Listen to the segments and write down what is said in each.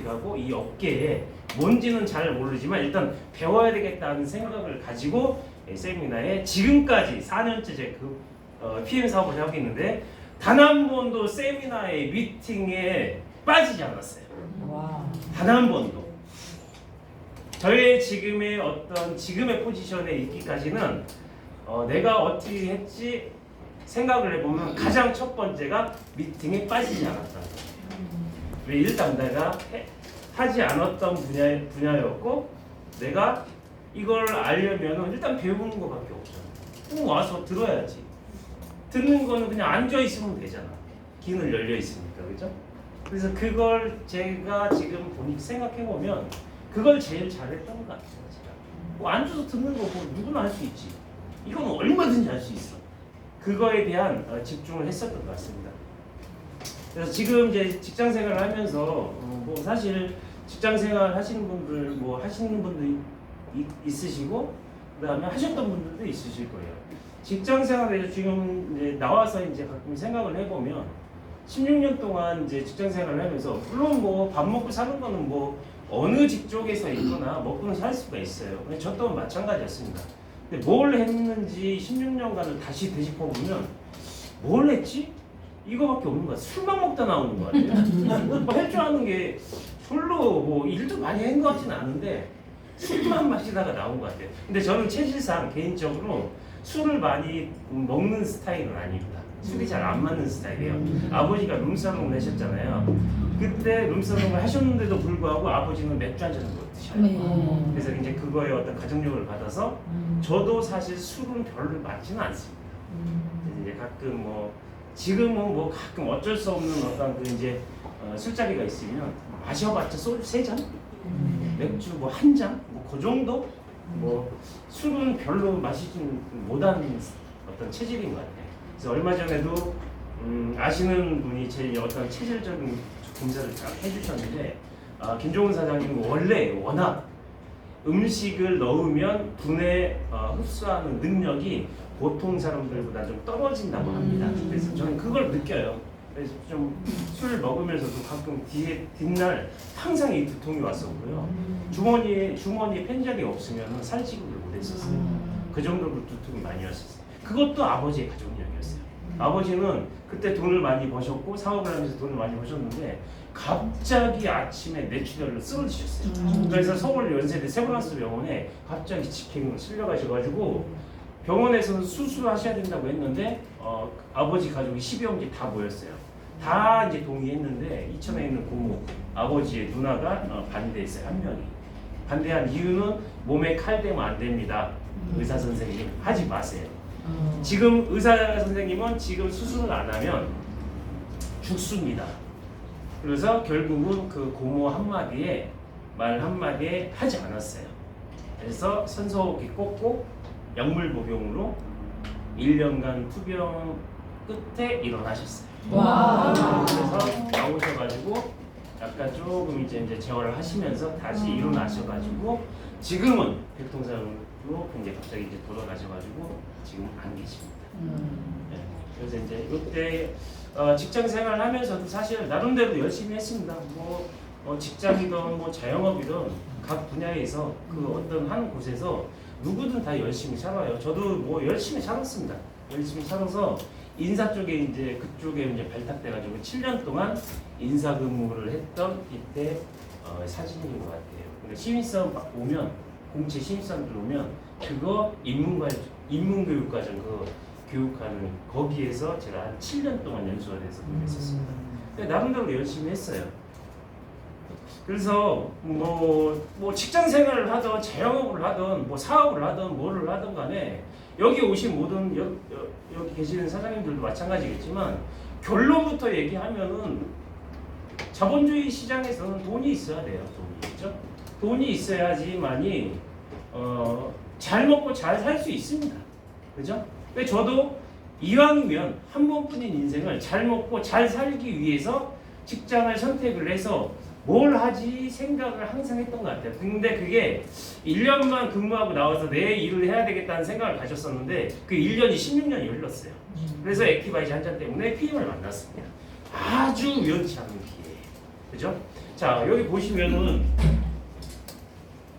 하고 이 업계에 뭔지는 잘 모르지만 일단 배워야 되겠다는 생각을 가지고 세미나에 지금까지 4년째 제 PM 사업을 하고 있는데 단 한 번도 세미나의 미팅에 빠지지 않았어요. 와. 단 한 번도. 저의 지금의 포지션에 있기까지는 내가 어떻게 했지 생각을 해보면 가장 첫 번째가 미팅에 빠지지 않았다는 거예요. 왜 일단 내가 하지 않았던 분야였고 내가 이걸 알려면 일단 배우는 것밖에 없잖아. 꼭 와서 들어야지. 듣는 거는 그냥 앉아 있으면 되잖아. 귀는 열려 있으니까, 그죠? 그래서 그걸 제가 지금 생각해 보면 그걸 제일 잘했던 것 같아요. 제가 뭐 앉아서 듣는 거 뭐 누구나 할 수 있지. 이건 얼마든지 할 수 있어. 그거에 대한 집중을 했었던 것 같습니다. 그래서 지금 이제 직장 생활을 하면서 뭐 사실 직장 생활 하시는 분들 뭐 하시는 분도 있으시고 그다음에 하셨던 분들도 있으실 거예요. 직장 생활에서 지금 이제 나와서 이제 가끔 생각을 해보면 16년 동안 이제 직장 생활을 하면서 물론 뭐 밥 먹고 사는 거는 뭐 어느 직종에서 있거나 먹고는 살 수가 있어요. 근데 저 또한 마찬가지였습니다. 근데 뭘 했는지 16년간을 다시 되짚어 보면 뭘 했지? 이거밖에 없는 거야. 술만 먹다 나오는 거 같아요. 뭐 할 줄 아는 게 별로 뭐 일도 많이 한 것 같지는 않은데 술만 마시다가 나온 것 같아요. 근데 저는 체질상 개인적으로 술을 많이 먹는 스타일은 아닙니다. 술이 잘 안 맞는 스타일이에요. 아버지가 룸사롱을 하셨잖아요. 그때 룸사롱을 하셨는데도 불구하고 아버지는 맥주 한 잔을 못 드셔요. 그래서 이제 그거에 어떤 가정력을 받아서 저도 사실 술은 별로 맞지는 않습니다. 이제 가끔 뭐 지금은 뭐 가끔 어쩔 수 없는 어떤 그 이제 술자리가 있으면 마셔봤자 소주 3잔, 맥주 뭐 1잔, 뭐 그 정도. 뭐 술은 별로 마시진 못하는 어떤 체질인 것 같아요. 그래서 얼마 전에도 아시는 분이 제 어떤 체질적인 검사를 잘 해주셨는데 김종훈 사장님은 원래 워낙 음식을 넣으면 분해 흡수하는 능력이 보통 사람들보다 좀 떨어진다고 합니다. 그래서 저는 그걸 느껴요. 그래서 좀 술 먹으면서도 가끔 뒷날 항상 이 두통이 왔었고요. 주머니에 펜자리 없으면 살찌기를 못했었어요. 그 정도로 두통이 많이 왔었어요. 그것도 아버지의 가족력이었어요. 아버지는 그때 돈을 많이 버셨고 사업을 하면서 돈을 많이 버셨는데 갑자기 아침에 뇌출혈로 쓰러지셨어요. 그래서 서울 연세대 세브란스 병원에 갑자기 직행으로 실려가셔가지고 병원에서는 수술하셔야 된다고 했는데 아버지 가족이 10여 명이 다 모였어요. 다 이제 동의했는데 이천에 있는 고모 아버지의 누나가 반대했어요. 한 명이 반대한 이유는 몸에 칼 대면 안 됩니다. 의사 선생님 하지 마세요. 지금 의사 선생님은 지금 수술을 안 하면 죽습니다. 그래서 결국은 그 고모 말 한마디에 하지 않았어요. 그래서 선서호흡기 꽂고 약물 복용으로 1년간 투병 끝에 일어나셨어요. 와. 그래서 나오셔가지고 약간 조금 이제 재활을 하시면서 다시 일어나셔가지고 지금은 백통사로 이제 갑자기 이제 돌아가셔가지고 지금 안 계십니다. 네. 그래서 이제 이때 직장 생활을 하면서도 사실 나름대로 열심히 했습니다. 뭐 직장이든 뭐 자영업이든 각 분야에서 그 어떤 한 곳에서 누구든 다 열심히 살아요. 저도 뭐 열심히 살았습니다. 열심히 살아서 인사 쪽에 이제 그쪽에 이제 발탁돼가지고 7년 동안 인사 근무를 했던 이때 사진인 것 같아요. 근데 신입사원 오면 공채 신입사원들 오면 그거 인문교육과정 그 교육하는 거기에서 제가 한 7년 동안 연수가 돼서 공부했었습니다. 나름대로 열심히 했어요. 그래서 뭐 직장 생활을 하든 자영업을 하든 뭐 사업을 하든 뭐를 하든 간에 여기 오신 모든 여기 계시는 사장님들도 마찬가지겠지만 결론부터 얘기하면은 자본주의 시장에서는 돈이 있어야 돼요. 그렇죠? 돈이 있어야지만이 잘 먹고 잘 살 수 있습니다. 그죠? 근데 저도 이왕이면 한 번뿐인 인생을 잘 먹고 잘 살기 위해서 직장을 선택을 해서 뭘 하지 생각을 항상 했던 것 같아요. 근데 그게 1년만 근무하고 나와서 내 일을 해야 되겠다는 생각을 가졌었는데 그 1년이 16년이 흘렀어요. 그래서 액티바이즈 한 잔 때문에 PM을 만났습니다. 아주 우연치 않은 기회. 그죠? 자, 자, 여기 보시면은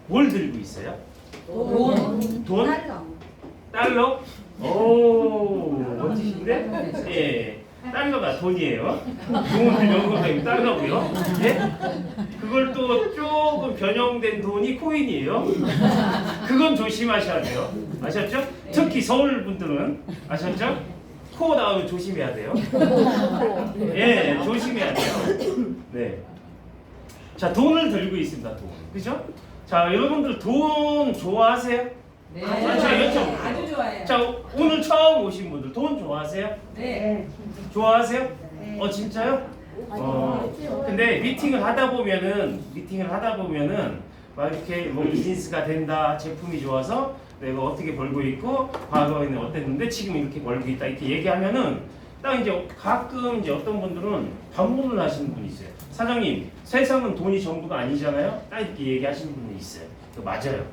뭘 들고 있어요? 돈? 달러? 오, 멋지신데? 예. 달러가 돈이에요. 돈을 연금하면 달러고요. 예? 그걸 또 조금 변형된 돈이 코인이에요. 그건 조심하셔야 돼요. 아셨죠? 특히 서울 분들은 아셨죠? 코 나오면 조심해야 돼요. 예, 조심해야 돼요. 네. 자, 돈을 들고 있습니다. 돈. 그죠? 자, 여러분들 돈 좋아하세요? 네. 아주 좋아해요. 자, 오늘 처음 오신 분들 돈 좋아하세요? 네. 좋아하세요? 네. 진짜요? 근데 미팅을 하다 보면은 막 이렇게 뭐 비즈니스가 된다, 제품이 좋아서 내가 어떻게 벌고 있고 과거에는 어땠는데 지금 이렇게 벌고 있다 이렇게 얘기하면은 딱 이제 가끔 이제 어떤 분들은 반문을 하시는 분이 있어요. 사장님, 세상은 돈이 전부가 아니잖아요. 딱 이렇게 얘기하시는 분이 있어요. 맞아요.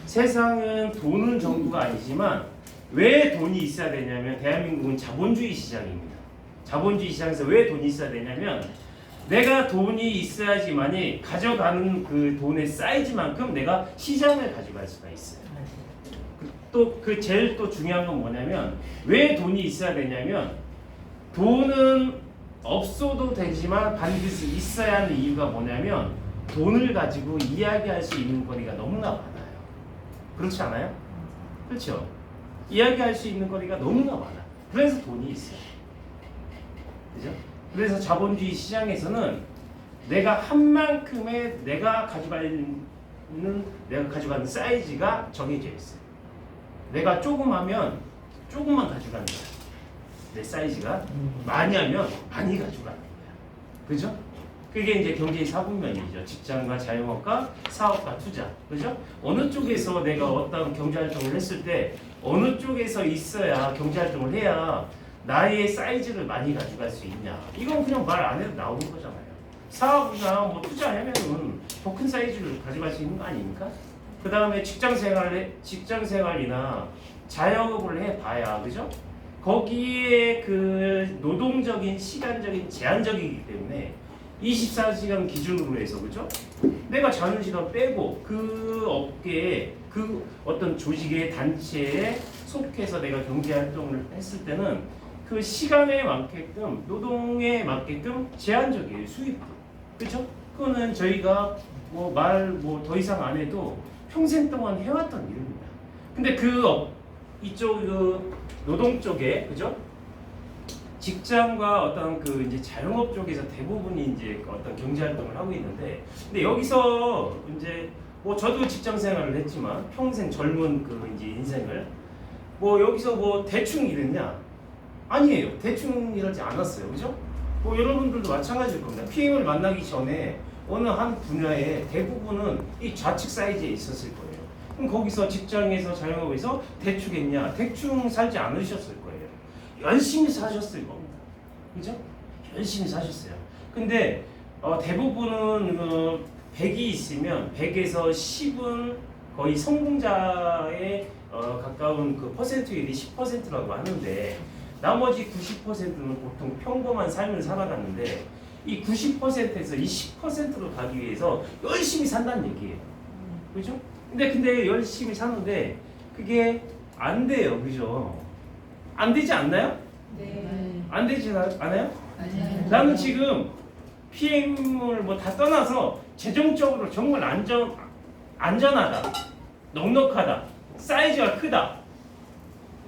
세상은 돈은 전부가 아니지만 왜 돈이 있어야 되냐면 대한민국은 자본주의 시장입니다. 자본주의 시장에서 왜 돈이 있어야 되냐면 내가 돈이 있어야지만이 가져가는 그 돈의 사이즈만큼 내가 시장을 가져갈 수가 있어요. 또 그 제일 또 중요한 건 뭐냐면 왜 돈이 있어야 되냐면 돈은 없어도 되지만 반드시 있어야 하는 이유가 뭐냐면 돈을 가지고 이야기할 수 있는 거리가 너무나 많아요. 그렇지 않아요? 그렇죠? 이야기할 수 있는 거리가 너무나 많아. 그래서 돈이 있어요. 그죠? 그래서 자본주의 시장에서는 내가 한 만큼의 내가 가져가는 사이즈가 정해져 있어요. 내가 조금 하면 조금만 가져가는 거야. 내 사이즈가 많이 하면 많이 가져가는 거야. 그죠? 그게 이제 경제의 사분면이죠. 직장과 자영업과 사업과 투자. 그죠? 어느 쪽에서 내가 어떤 경제활동을 했을 때 어느 쪽에서 있어야 경제활동을 해야 나의 사이즈를 많이 가져갈 수 있냐. 이건 그냥 말 안 해도 나오는 거잖아요. 사업이나 뭐 투자하면은 더 큰 사이즈를 가져갈 수 있는 거 아닙니까? 그 다음에 직장생활이나 자영업을 해봐야, 그죠? 거기에 그 노동적인 시간적인 제한적이기 때문에 24시간 기준으로 해서, 그죠? 내가 자는 시간 빼고 그 업계에 그 어떤 조직의 단체에 속해서 내가 경제활동을 했을 때는 그 시간에 맞게끔 노동에 맞게끔 제한적이에요. 수입도. 그죠? 그거는 저희가 뭐 더 이상 안 해도 평생 동안 해왔던 일입니다. 근데 이쪽 그 노동 쪽에, 그죠? 직장과 어떤 그 이제 자영업 쪽에서 대부분이 이제 어떤 경제 활동을 하고 있는데, 근데 여기서 이제 뭐 저도 직장 생활을 했지만 평생 젊은 그 이제 인생을 뭐 여기서 뭐 대충 일했냐? 아니에요. 대충 일하지 않았어요. 그죠? 뭐 여러분들도 마찬가지일 겁니다. PM을 만나기 전에 어느 한 분야에 대부분은 이 좌측 사이즈에 있었을 거예요. 그럼 거기서 직장에서 자영업에서 대충 했냐? 대충 살지 않으셨을 거예요. 열심히 사셨을 겁니다. 그죠? 열심히 사셨어요. 근데 대부분은 100이 있으면 100에서 10은 거의 성공자에 가까운 그 퍼센트율이 10%라고 하는데 나머지 90%는 보통 평범한 삶을 살아갔는데 이 90%에서 이 10%로 가기 위해서 열심히 산다는 얘기예요. 그죠? 근데 열심히 사는데 그게 안 돼요. 그죠? 안 되지 않나요? 네. 안 되지 않아요? 맞아요. 나는 지금 PM을 뭐 다 떠나서 재정적으로 정말 안전하다, 넉넉하다, 사이즈가 크다.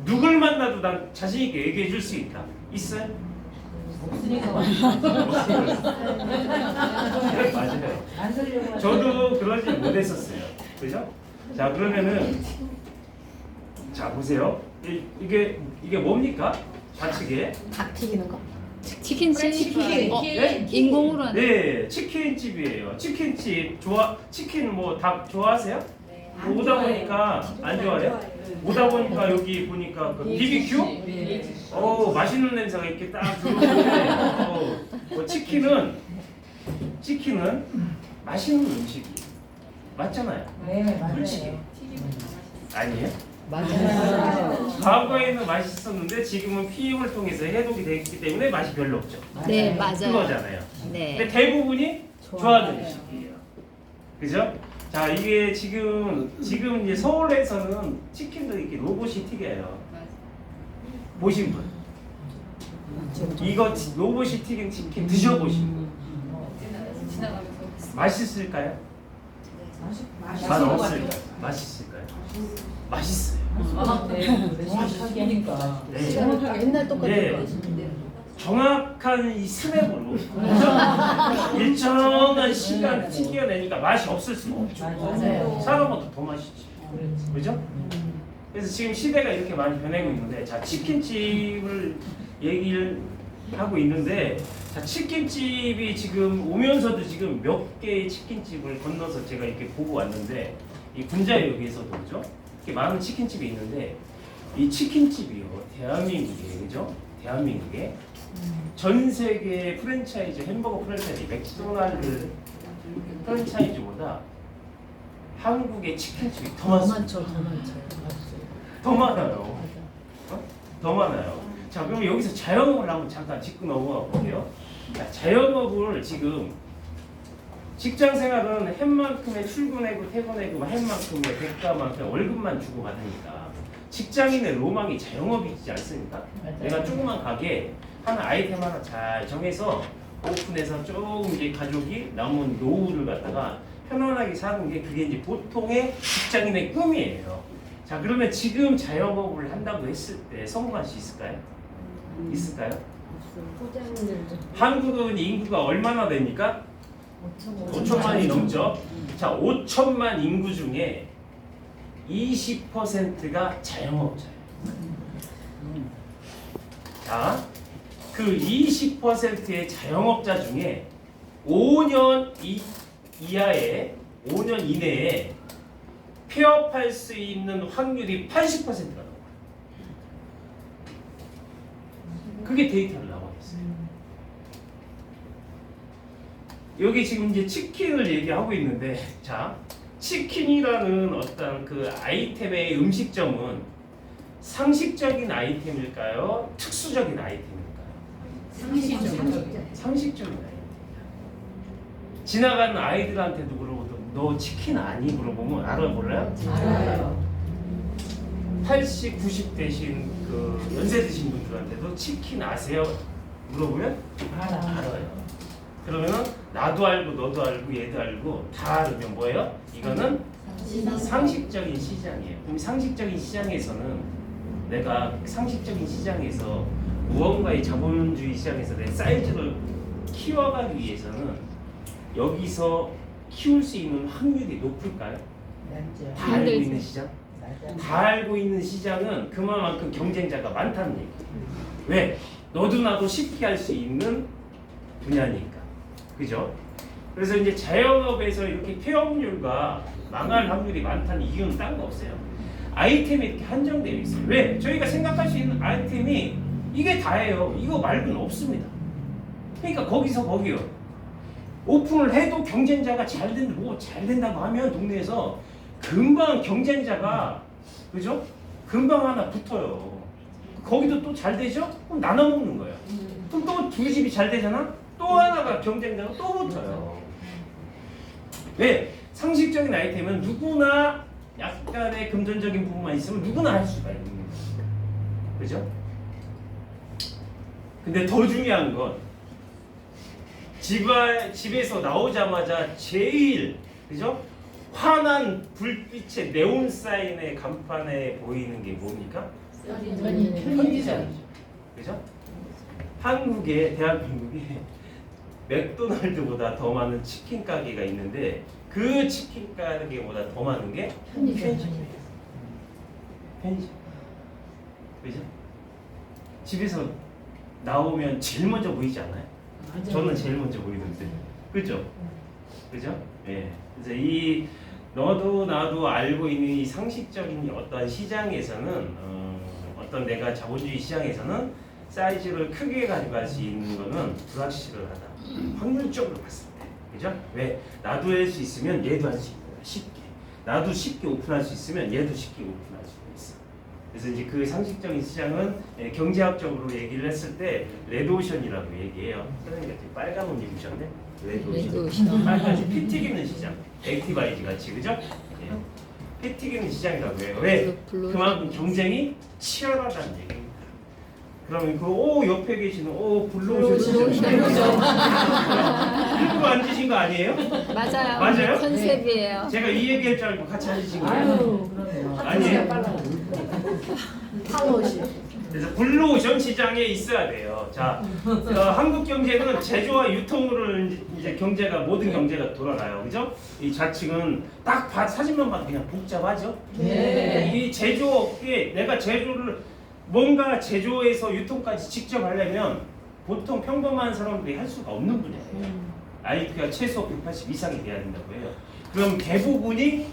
누굴 만나도 난 자신 있게 얘기해 줄 수 있다. 있어요? 네, 맞아요. 안 살려고 저도 그러지 못했었어요. 그죠? 자, 그러면은 자 보세요. 이게 뭡니까? 좌측에 닭 튀기는 거? 치킨집. 네? 인공으로 하는. 네, 치킨집이에요. 치킨집 치킨 뭐 닭 좋아하세요? 안 오다 좋아해요. 보니까 안 좋아해요? 오다 보니까 여기 보니까 그 BBQ? 네. 맛있는 냄새가 이렇게 딱 들어오는데 치킨은 맛있는 음식이에요. 맞잖아요. 네, 맞아요. 솔직히. 아니에요? 맞아요. 과거에는 맛있었는데 지금은 PM을 통해서 해독이 됐기 때문에 맛이 별로 없죠. 네, 맞아요. 그거잖아요. 근데 네. 대부분이 좋아하는 주식이에요. 그죠? 자, 이게 지금 이제 서울에서는 치킨도 이렇게 로봇이 튀겨요. 보신 분? 이거 로봇이 튀긴 치킨 드셔보신 분? 맛있을까요? 맛 없을까요? 맛있을까요? 맛있어요. 정확하게 하니까. 네. 옛날 똑같은 네. 거. 정확한 이 스냅으로 일정한 시간 튀겨내니까 맛이 없을 수가 없죠. 맞아요. 사람보다 더 맛있지. 그죠? 그래서 지금 시대가 이렇게 많이 변하고 있는데, 자, 치킨집을 얘기를 하고 있는데, 자, 치킨집이 지금 오면서도 지금 몇 개의 치킨집을 건너서 제가 이렇게 보고 왔는데, 이 군자역에서도 그죠? 이렇게 많은 치킨집이 있는데, 이 치킨집이요, 대한민국에, 그죠? 대한민국에 전 세계 프랜차이즈, 햄버거 프랜차이즈, 맥도날드 프랜차이즈보다 한국의 치킨집이 더 많습니다. 더 많죠. 더 많아요. 더 많아요. 자, 그럼 여기서 자영업을 한번 잠깐 짚고 넘어가 볼게요. 자, 자영업을 지금 직장 생활은 햄만큼의 출근하고 퇴근하고 햄만큼의 대가만큼 월급만 주고 받으니까 직장인의 로망이 자영업이지 않습니까? 맞아요. 내가 조그만 가게 하나 아이템 하나 잘 정해서 오픈해서 조금 이제 가족이 남은 노후를 갖다가 편안하게 사는 게 그게 이제 보통의 직장인의 꿈이에요. 자, 그러면 지금 자영업을 한다고 했을 때 성공할 수 있을까요? 있을까요? 포장들도 한국은 인구가 얼마나 됩니까? 5천만이 넘죠. 자, 5천만 인구 중에 20%가 자영업자예요. 자, 그 20%의 자영업자 중에 5년 이하에 5년 이내에 폐업할 수 있는 확률이 80%가 넘어요. 그게 데이터로 나와 있어요. 여기 지금 이제 치킨을 얘기하고 있는데, 자, 치킨이라는 어떤 그 아이템의 음식점은 상식적인 아이템일까요? 특수적인 아이템일까요? 상식적인 아이템. 지나가는 아이들한테도 물어보도 너 치킨 아니? 물어보면 알아 몰라요? 알아요. 80, 90 되신 그 연세 드신 분들한테도 치킨 아세요? 물어보면 알아요. 그러면 나도 알고 너도 알고 얘도 알고 다 알으면 뭐예요? 이거는 상식적인 시장이에요. 그럼 상식적인 시장에서는 내가 상식적인 시장에서 무언가의 자본주의 시장에서 내 사이즈를 키워가기 위해서는 여기서 키울 수 있는 확률이 높을까요? 맞죠. 다 알고 있는 시장? 맞아요. 다 알고 있는 시장은 그만큼 경쟁자가 많다는 얘기예요. 왜? 너도 나도 쉽게 할 수 있는 분야니까. 그죠? 그래서 이제 자영업에서 이렇게 폐업률과 망할 확률이 많다는 이유는 딴 거 없어요. 아이템이 이렇게 한정되어 있어요. 왜? 저희가 생각할 수 있는 아이템이 이게 다예요. 이거 말고는 없습니다. 그러니까 거기서 거기요. 오픈을 해도 경쟁자가 잘 된다고 하면 동네에서 금방 경쟁자가 그죠? 금방 하나 붙어요. 거기도 또 잘 되죠? 그럼 나눠 먹는 거예요. 그럼 또 두 집이 잘 되잖아? 또 하나가 경쟁자가 또 붙어요. 왜? 상식적인 아이템은 누구나 약간의 금전적인 부분만 있으면 누구나 할 수가 있는 거예요. 그죠? 근데 더 중요한 건 집에서 나오자마자 제일 그죠? 환한 불빛의 네온 사인의 간판에 보이는 게 뭡니까? 편의점이죠. 그죠? 한국에 대한민국에 맥도날드보다 더 많은 치킨 가게가 있는데 그 치킨 가게보다 더 많은 게 편의점이에요. 편의점. 그죠? 집에서 나오면 제일 먼저 보이지 않아요? 저는 제일 먼저 보이는데. 그죠? 그죠? 예. 그래서 이 너도 나도 알고 있는 이 상식적인 어떤 시장에서는 어떤 내가 자본주의 시장에서는 사이즈를 크게 가져갈 수 있는 거는 불확실하다. 확률적으로 봤을 때. 그죠? 왜? 나도 할 수 있으면 얘도 할 수 있는 거야. 쉽게. 나도 쉽게 오픈할 수 있으면 얘도 쉽게 오픈할 수 있어. 그래서 이제 그 상식적인 시장은 경제학적으로 얘기를 했을 때 레드오션이라고 얘기해요. 선생님 같은 빨간 옷 입으셨네. 레드오션. 아니, 피 튀기는 시장. 액티바이즈 같이 그죠? 예. 피 튀기는 시장이라고 해요. 왜? 그만큼 경쟁이 치열하다는 얘기입니다. 그러면 그 옆에 계시는 블루오션 시장. 일부러 앉으신 거 아니에요? 맞아요. 맞아요? 컨셉이에요. 제가 이 얘기할 줄 알고 같이 앉으신 거예요? 아유, 그럼요. 아니에요? 한옷이. 그래서 블루오션 시장에 있어야 돼요. 자, 한국 경제는 제조와 유통으로 이제 경제가 모든 경제가 돌아가요, 그죠? 이 좌측은 딱 사진만 봐도 그냥 복잡하죠. 네. 이 제조업계 내가 제조를 뭔가 제조에서 유통까지 직접 하려면 보통 평범한 사람들이 할 수가 없는 분야예요. IQ가 최소 180 이상이 돼야 된다고 해요. 그럼 대부분이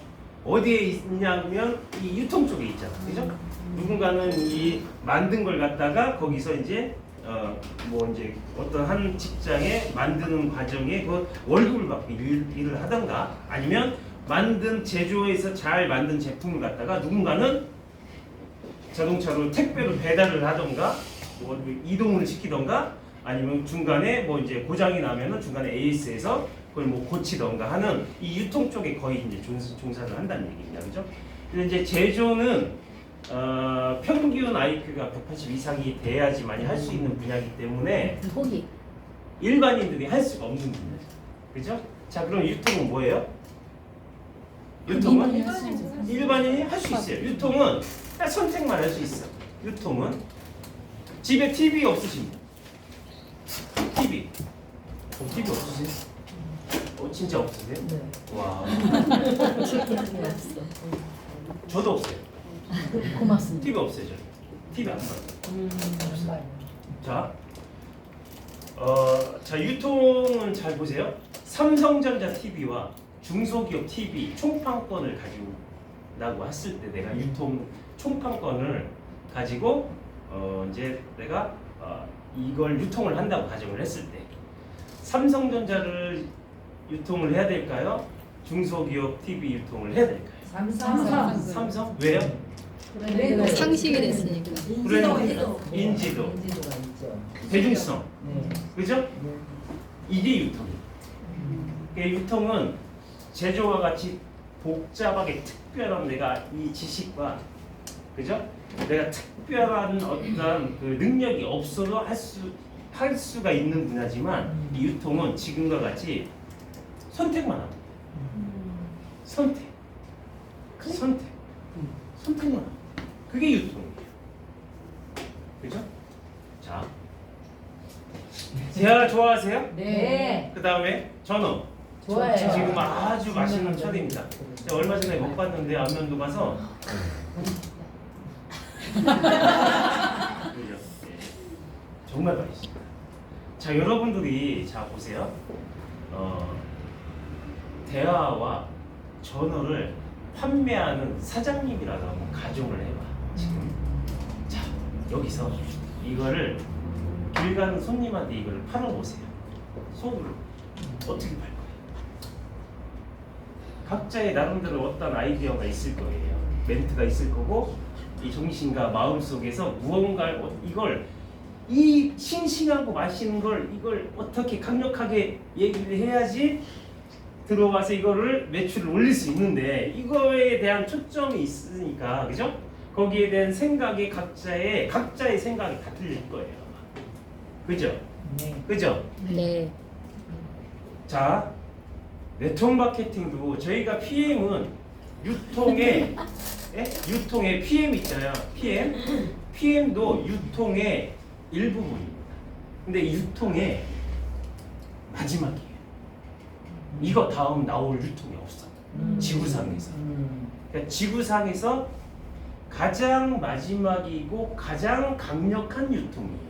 어디에 있냐면 이 유통 쪽에 있잖아, 그죠? 누군가는 이 만든 걸 갖다가 거기서 이제 이제 어떤 한 직장에 만드는 과정에 그 월급을 받고 일을 하던가 아니면 만든 제조에서 잘 만든 제품을 갖다가 누군가는 자동차로 택배로 배달을 하던가 뭐 이동을 시키던가 아니면 중간에 뭐 이제 고장이 나면은 중간에 AS에서 그걸 뭐 고치던가 하는 이 유통 쪽에 거의 이제 종사를 한다는 얘기입니다, 그죠? 근데 이제 제조는 평균 IQ가 180 이상이 돼야지만이 할 수 있는 분야이기 때문에 포기. 일반인들이 할 수가 없는 분야죠, 그죠? 자, 그럼 유통은 뭐예요? 유통은 일반인이 할 수 있어요. 유통은 그냥 선택만 할 수 있어. 유통은 집에 TV 없으십니까? TV. TV 없으세요? 진짜 없으세요? 네. 와, 없어. 저도 없어요. 고맙습니다. TV 없어요, 저. TV 안 봐요. 정말. 자, 자 유통은 잘 보세요. 삼성전자 TV와 중소기업 TV 총판권을 가지고 라고 했을 때 내가 유통 총판권을 가지고 이제 내가 이걸 유통을 한다고 가정을 했을 때 삼성전자를 유통을 해야 될까요? 중소기업 TV 유통을 해야 될까요? 삼성? 왜요? 상식이 됐으니까. 인지도, 인지도가 있죠. 대중성, 네. 그죠? 네. 이게 유통이에요. 유통은 제조와 같이 복잡하게 특별한 내가 이 지식과 그죠? 내가 특별한 어떤 그 능력이 없어도 할 수가 있는 분야지만 이 유통은 지금과 같이 선택만 합니다. 선택만 합니다. 그게 유통이에요. 그죠? 자, 대화 좋아하세요? 네. 그 다음에 전어. 좋아요. 지금 아주 맛있는 철입니다. 제가 얼마 전에 못 봤는데 안면도 가서 그죠? 예. 정말 맛있습니다. 자, 여러분들이 자 보세요. 대하와 전어를 판매하는 사장님이라고 한번 가정을 해봐. 지금 자 여기서 이거를 길 가는 손님한테 이거를 팔아보세요. 손으로 어떻게 팔 거예요? 각자의 나름대로 어떤 아이디어가 있을 거예요. 멘트가 있을 거고 이 정신과 마음 속에서 무언가 이걸 이 싱싱하고 맛있는 걸 이걸 어떻게 강력하게 얘기를 해야지 들어와서 이거를 매출을 올릴 수 있는데 이거에 대한 초점이 있으니까 그죠? 거기에 대한 생각이 각자의 생각이 다 틀릴 거예요. 그죠? 네. 그죠? 네. 자, 네트워크 마케팅도 저희가 PM은 유통의 PM 있잖아요. PM도 유통의 일부분입니다. 근데 유통의 마지막이에요. 이거 다음 나올 유통이 없어. 지구상에서. 그러니까 지구상에서 가장 마지막이고 가장 강력한 유통이에요.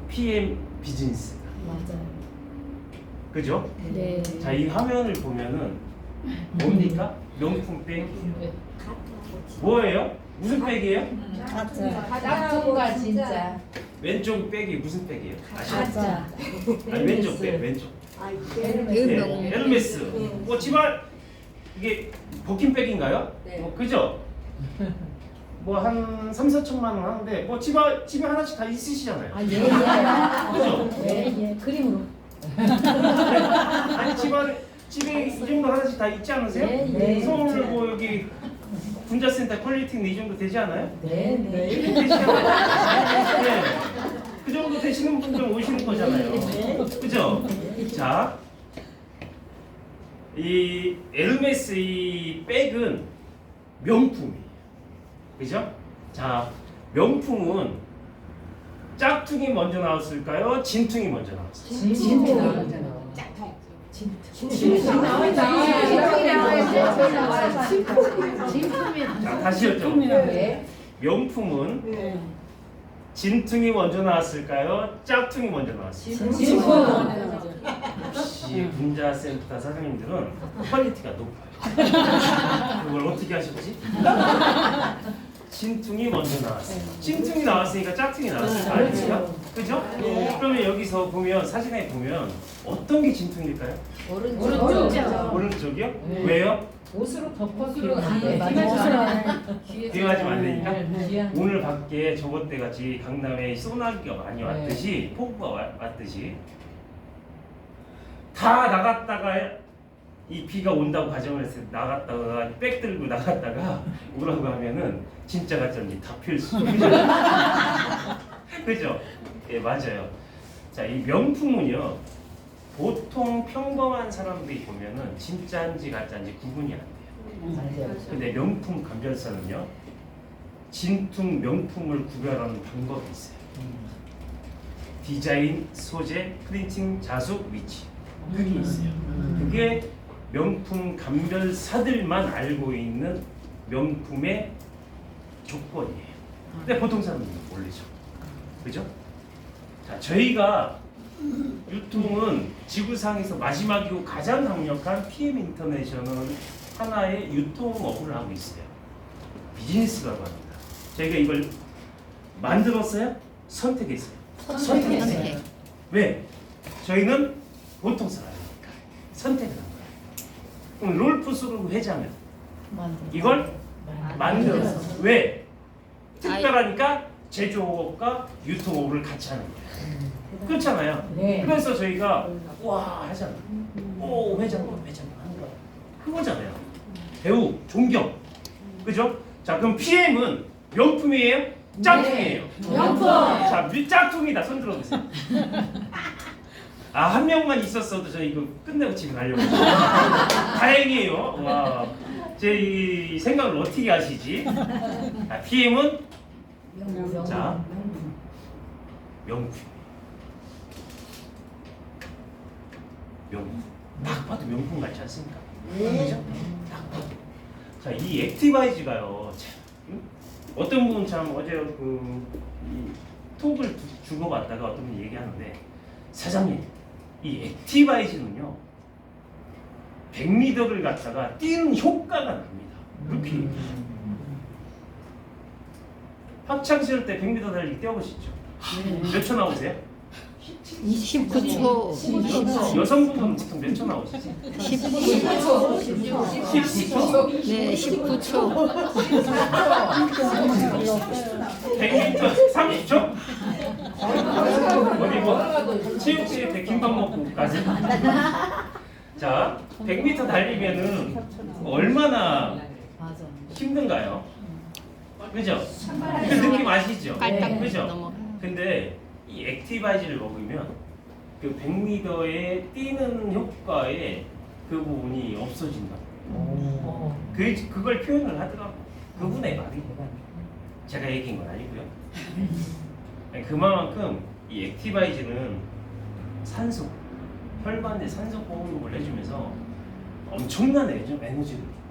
PM 비즈니스가. 맞아요. 그죠? 네. 자, 이 화면을 보면은 뭡니까? 명품 백. 뭐예요? 무슨 백이에요? 짝퉁가 진짜. 왼쪽 백이 무슨 백이에요? 아시죠? 가짜. 아니, 왼쪽 백, 왼쪽. 음영. 에르메스. 뭐 집안 이게 버킨 백인가요? 네. 그죠? 뭐 한 3, 4천만 원 하는데 뭐 집에 하나씩 다 있으시잖아요. 아, 예, 예. 그죠? 예, 예. 그림으로. 아니 집에 이 정도 하나씩 다 있지 않으세요? 네. 서울 뭐 여기 분자센터 퀄리티는 이 정도 되지 않아요? 네, 네. 되시잖아요. 네. 그 정도 되시는 분 좀 오시는 거잖아요. 그죠? 자, 이 에르메스 이 백은 명품이에요. 그죠? 자, 명품은 짝퉁이 먼저 나왔을까요? 진퉁이 먼저 나왔을까요? 진퉁. 자, 다시 여쭤볼게요. 명품은 진퉁이 먼저 나왔을까요? 짝퉁이 먼저 나왔을까요? 역시 분자센터 사장님들은 퀄리티가 높아요. 그걸 어떻게 하셨지? 진퉁이 먼저 나왔어요. 진퉁이 나왔으니까 짝퉁이 나왔을 거 아닙니까? 그죠? 그러면 여기서 보면 사진에 보면 어떤 게 진퉁일까요? 오른쪽. 오른쪽이요? 네. 왜요? 옷으로 덮어서 비교하지 않으니까? 귀한. 오늘 밖에 저번 때 같이 강남에 소나기가 많이 왔듯이 폭우가 왔듯이 다 나갔다가 이 비가 온다고 가정을 해서 나갔다가 백 들고 나갔다가 오라고 하면은 진짜 가짜인지 다 필수. 그죠? 예, 맞아요. 자, 이 명품은요 보통 평범한 사람들이 보면은 진짜인지 가짜인지 구분이 안 돼요. 맞아요. 근데 명품 감별사는요 진퉁 명품을 구별하는 방법이 있어요. 디자인, 소재, 프린팅, 자수, 위치 그게 있어요. 그게 명품 감별사들만 알고 있는 명품의 조건이에요. 근데 보통 사람들은 모르죠. 그죠? 자, 저희가 유통은 지구상에서 마지막이고 가장 강력한 PM 인터내셔널 하나의 유통업을 하고 있어요. 비즈니스라고 합니다. 저희가 이걸 만들었어요? 선택했어요. 선택했어요. 왜? 저희는 보통 사람이니까 선택을 한 거예요. 그럼 롤프 소르 회장은 이걸 만들었어. 왜? 특별하니까 제조업과 유통업을 같이 하는 거예요. 그렇잖아요. 네. 그래서 저희가 와 하잖아. 오 회장님 하는 거야. 그거잖아요. 배우 존경. 그죠? 자 그럼 PM은 명품이에요? 짝퉁이에요? 명품. 자 짝퉁이다. 손 들어보세요. 아 한 명만 있었어도 저 이거 끝내고 집에 가려고. 다행이에요. 와, 제 이 생각을 어떻게 하시지? 아, PM은 자 명품. 명품. 딱 봐도 명품 같지 않습니까? 그죠? 딱 봐도. 자, 이 액티바이즈가요. 참, 어떤 분은 참 어제 이 톡을 주고받다가 어떤 분이 얘기하는데 사장님, 이 액티바이즈는요 100m를 갖다가 뛰는 효과가 납니다. 그렇게 학창시절 때 100m 달리기 뛰어보시죠. 몇 초 나오세요? 19초. 여성분들은 보통 몇 초 나오시죠? 19초. 19초? 네, 19초. 100m 30초? 어디 뭐 체육대회 때 김밥 먹고 가세요? 자, 100m 달리면은 얼마나 맞아. 힘든가요? 그죠? 그 느낌 아시죠? 깔딱 그죠? 넘어. 근데 이 액티바이즈를 먹으면 그 100m의 뛰는 효과의 그 부분이 없어진다. 그걸 표현을 하더라고. 그분의 말이. 제가 얘기한 건 아니고요. 그만큼 이 액티바이즈는 산소, 혈관에 산소 공급을 해주면서 엄청난 에너지를 줘요.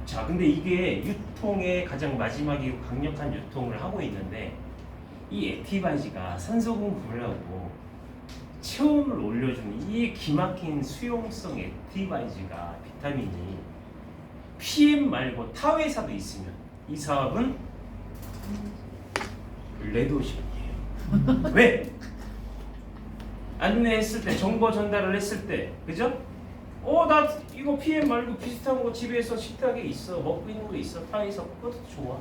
자, 근데 이게 유통의 가장 마지막이고 강력한 유통을 하고 있는데 이 액티바이즈가 산소 공급을 하고 체온을 올려주는 이 기막힌 수용성 액티바이즈가 비타민이 PM 말고 타 회사도 있으면 이 사업은 레드오션이에요. 왜? 안내했을 때, 정보 전달을 했을 때, 그죠? 나 이거 PM 말고 비슷한 거 집에서 식탁에 있어, 먹고 있는 거 있어, 타 회사 그것도 좋아.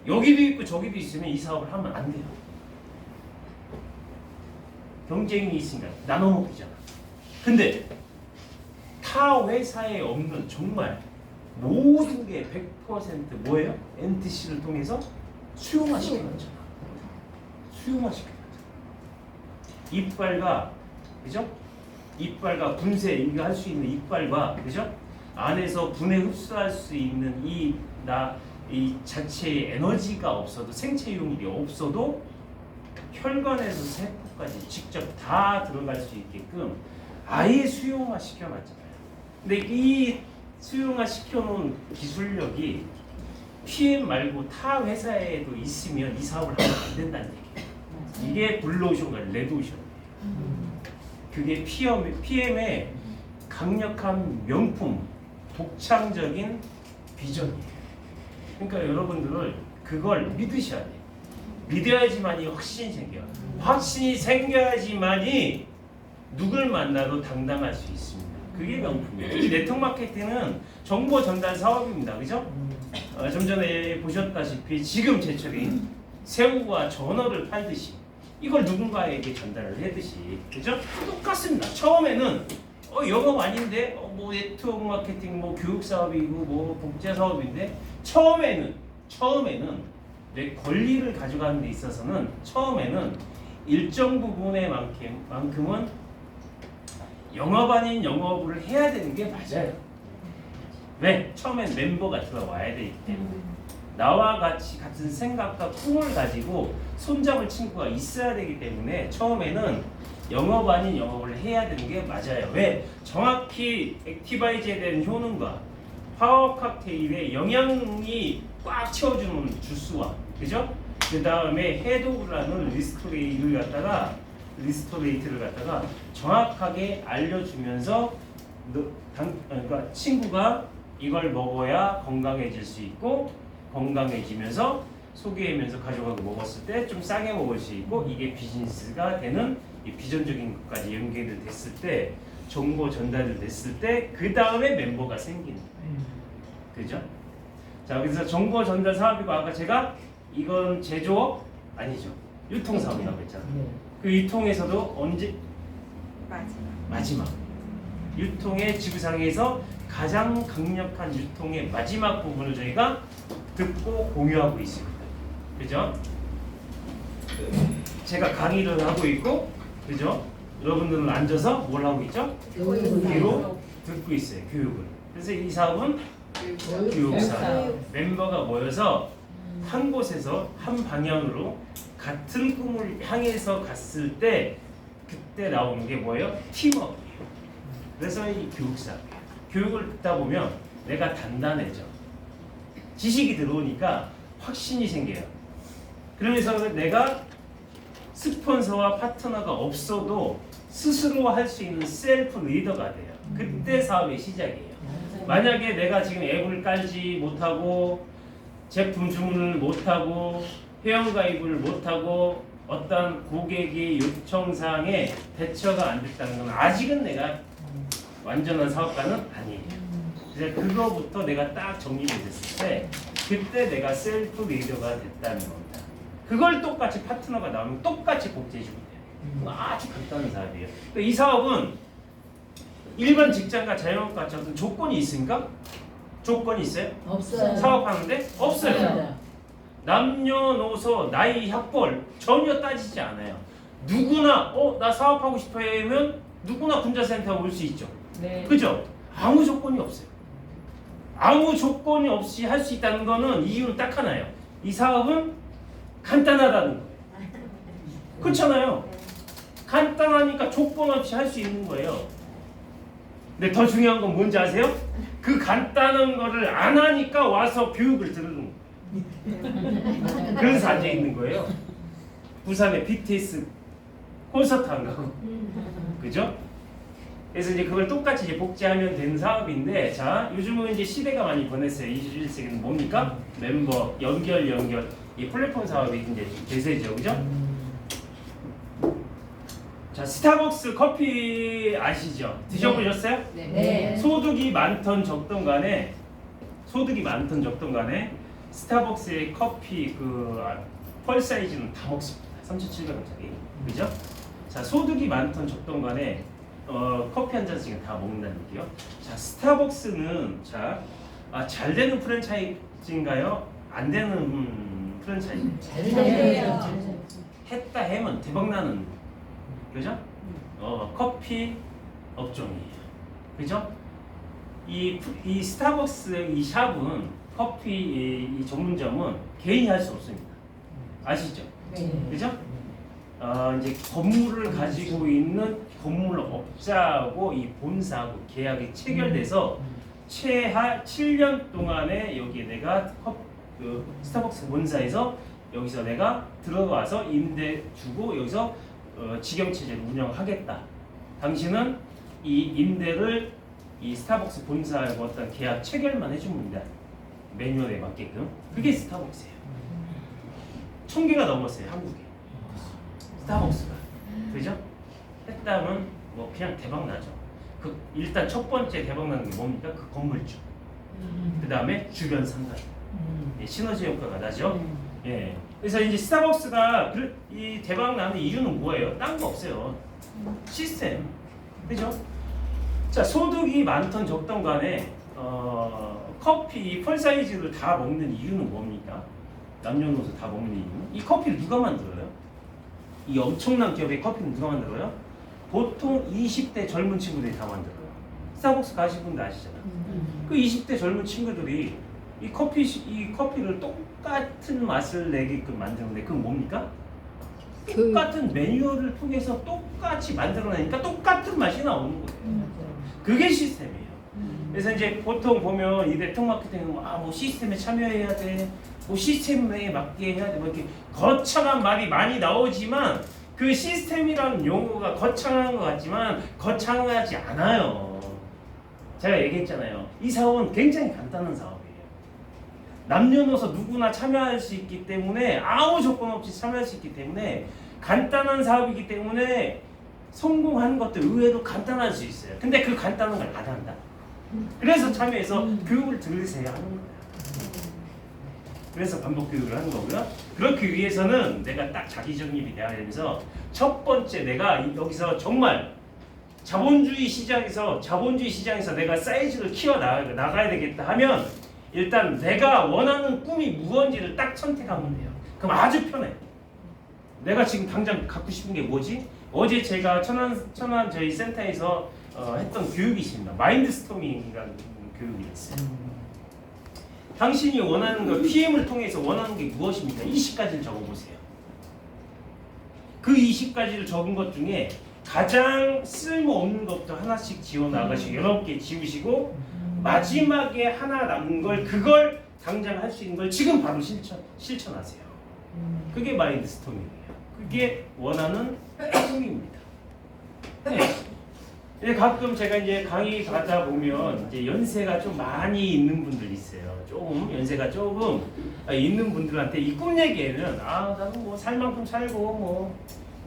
여기도 있고 저기도 있으면 이 사업을 하면 안 돼요. 경쟁이 있으니까 나눠 먹기잖아. 근데 타 회사에 없는 정말 모든 게 100% 뭐예요? NTC를 통해서 수용화시켜놨잖아. 수용화시켜놨잖아. 이빨과 그죠? 이빨과 분쇄 이거 할 수 있는 이빨과 그죠? 안에서 분해 흡수할 수 있는 이 자체의 에너지가 없어도 생체 용질이 없어도 혈관에서 세포까지 직접 다 들어갈 수 있게끔 아예 수용화 시켜놨잖아요. 근데 이 수용화 시켜놓은 기술력이 PM 말고 타 회사에도 있으면 이 사업을 하면 안 된다는 얘기예요. 이게 블루오션과 레드오션이에요. 그게 PM의 강력한 명품, 독창적인 비전이에요. 그러니까 여러분들을 그걸 믿으셔야 돼요. 믿어야지만이 확신이 생겨요. 확신이 생겨야지만이 누굴 만나도 당당할 수 있습니다. 그게 명품이에요. 이 네트워크 마케팅은 정보 전달 사업입니다. 그죠? 좀 전에 보셨다시피 지금 제철인 새우와 전어를 팔듯이 이걸 누군가에게 전달을 하듯이 그죠? 똑같습니다. 처음에는 영업 아닌데 뭐 네트워크 마케팅 뭐 교육 사업이고 뭐 복제 사업인데 처음에는 내 권리를 가져가는 데 있어서는 처음에는 일정 부분의 만큼은 영업 아닌 영업을 해야 되는 게 맞아요. 왜? 처음엔 멤버가 들어와야 되기 때문에 나와 같은 생각과 꿈을 가지고 손잡을 친구가 있어야 되기 때문에 처음에는 영업 아닌 영업을 해야 되는 게 맞아요. 왜? 정확히 액티바이즈에 대한 효능과 파워 칵테일의 영양이 꽉 채워주는 주스와 그죠? 그 다음에 해독이라는 리스토레이트를 갖다가 정확하게 알려주면서 그러니까 친구가 이걸 먹어야 건강해질 수 있고 건강해지면서 소개하면서 가져가고 먹었을 때 좀 싸게 먹을 수 있고 이게 비즈니스가 되는 이 비전적인 것까지 연계를 됐을 때 정보 전달을 됐을 때 그 다음에 멤버가 생기는 거예요. 그죠? 자 그래서 정보 전달 사업이고 아까 제가 이건 제조업 아니죠. 유통 사업이라고 했잖아. 그 유통에서도 언제 마지막 유통의 지구상에서 가장 강력한 유통의 마지막 부분을 저희가 듣고 공유하고 있습니다. 그죠? 제가 강의를 하고 있고, 그죠? 여러분들은 앉아서 뭘 하고 있죠? 귀로 듣고 있어요. 교육을. 그래서 이 사업은 교육사. 멤버가 모여서 한 곳에서 한 방향으로 같은 꿈을 향해서 갔을 때 그때 나오는 게 뭐예요? 팀워크예요. 그래서 이 교육사업이에요. 교육을 듣다 보면 내가 단단해져. 지식이 들어오니까 확신이 생겨요. 그러면서 내가 스폰서와 파트너가 없어도 스스로 할 수 있는 셀프 리더가 돼요. 그때 사업의 시작이에요. 만약에 내가 지금 앱을 깔지 못하고 제품 주문을 못하고 회원가입을 못하고 어떤 고객의 요청사항에 대처가 안 됐다는 건 아직은 내가 완전한 사업가는 아니에요. 그래서 그거부터 내가 딱 정리가 됐을 때 그때 내가 셀프 리더가 됐다는 겁니다. 그걸 똑같이 파트너가 나오면 똑같이 복제해주면 돼요. 아주 간단한 사업이에요. 이 사업은 일반 직장과 자영업과 같이 어떤 조건이 있습니까? 조건이 있어요? 없어요. 사업하는데? 없어요. 남녀노소, 나이, 학벌 전혀 따지지 않아요. 누구나 나 사업하고 싶어 하면 누구나 군자센터 올 수 있죠. 네. 그죠? 아무 조건이 없어요. 아무 조건이 없이 할 수 있다는 거는 이유는 딱 하나예요. 이 사업은 간단하다는 거예요. 그렇잖아요. 간단하니까 조건 없이 할 수 있는 거예요. 근데 더 중요한 건 뭔지 아세요? 그 간단한 거를 안 하니까 와서 교육을 들으는 거예요. 그래서 앉아 있는 거예요. 부산에 BTS 콘서트 안 가고, 그죠? 그래서 이제 그걸 똑같이 이제 복제하면 되는 사업인데, 자 요즘은 이제 시대가 많이 변했어요. 21세기는 뭡니까? 멤버 연결 이 플랫폼 사업이 이제 대세죠, 그죠? 자 스타벅스 커피 아시죠? 드셔보셨어요? 네. 소득이 많던 적던 간에 스타벅스의 커피 펄 사이즈는 다 먹습니다. 3,700원짜리, 그죠? 자, 소득이 많던 적던 간에 커피 한 잔씩은 다 먹는다는 얘기요. 자, 스타벅스는 잘 되는 프랜차이즈인가요? 안 되는 프랜차이즈? 했다 하면 대박 나는, 그죠? 커피 업종이에요. 그죠? 이 스타벅스 이 샵은 커피 이 전문점은 개인이 할 수 없습니다. 아시죠? 그죠? 이제 건물을 가지고 있는 건물업자하고 이 본사하고 계약이 체결돼서 최하 7년 동안에 여기에 내가 스타벅스 본사에서 여기서 내가 들어와서 임대 주고 여기서 직영체제를 운영하겠다. 당신은 이 임대를 이 스타벅스 본사하고 어떤 계약 체결만 해주면 된다. 매뉴얼에 맞게끔. 그게 스타벅스예요. 1000개가 넘었어요, 한국에. 스타벅스가. 그죠? 했다면 뭐 그냥 대박 나죠. 일단 첫 번째 대박 나는 게 뭡니까? 그 건물주. 그 다음에 주변 상가. 시너지 효과가 나죠. 예. 그래서 이제 스타벅스가 이 대박 나는 이유는 뭐예요? 딴 거 없어요. 시스템. 그죠? 자, 소득이 많던 적던 간에 커피 펄 사이즈를 다 먹는 이유는 뭡니까? 남녀노소 다 먹는 이유는? 이 커피를 누가 만들어요? 이 엄청난 기업의 커피는 누가 만들어요? 보통 20대 젊은 친구들이 다 만들어요. 스타벅스 가신 분들 아시잖아요. 그 20대 젊은 친구들이 이 커피를 똑같은 맛을 내게끔 만드는데 그건 뭡니까? 똑같은 매뉴얼을 통해서 똑같이 만들어내니까 똑같은 맛이 나오는 거예요. 그게 시스템이에요. 그래서 이제 보통 보면 이 네트워크 마케팅은 뭐 시스템에 참여해야 돼, 뭐 시스템에 맞게 해야 돼, 뭐 이렇게 거창한 말이 많이 나오지만 그 시스템이라는 용어가 거창한 것 같지만 거창하지 않아요. 제가 얘기했잖아요. 이 사업은 굉장히 간단한 사업이에요. 남녀노소 누구나 참여할 수 있기 때문에 아무 조건 없이 참여할 수 있기 때문에 간단한 사업이기 때문에 성공하는 것도 의외로 간단할 수 있어요. 근데 그 간단한 걸 안 한다. 그래서 참여해서 교육을 들으세요 하는 거예요. 그래서 반복 교육을 하는 거고요. 그렇기 위해서는 내가 딱 자기 정립이 돼야 되면서 첫 번째 내가 여기서 정말 자본주의 시장에서 내가 사이즈를 키워 나가야 되겠다 하면 일단 내가 원하는 꿈이 무언지를 딱 선택하면 돼요. 그럼 아주 편해. 내가 지금 당장 갖고 싶은 게 뭐지? 어제 제가 천안 저희 센터에서 했던 교육이 있습니다. 마인드스토밍이라는 교육이 있어요. 당신이 원하는 거 PM을 통해서 원하는 게 무엇입니까? 20가지를 적어보세요. 그 20가지를 적은 것 중에 가장 쓸모없는 것부터 하나씩 지워 나가시고 8개 지우시고 마지막에 하나 남은 걸 그걸 당장 할 수 있는 걸 지금 바로 실천하세요. 그게 마인드스토밍이에요. 그게 원하는 꿈입니다. 네. 가끔 제가 이제 강의 가다 보면 이제 연세가 좀 많이 있는 분들 있어요. 조금 연세가 조금 있는 분들한테 이 꿈 얘기에는 나는 뭐 살 만큼 살고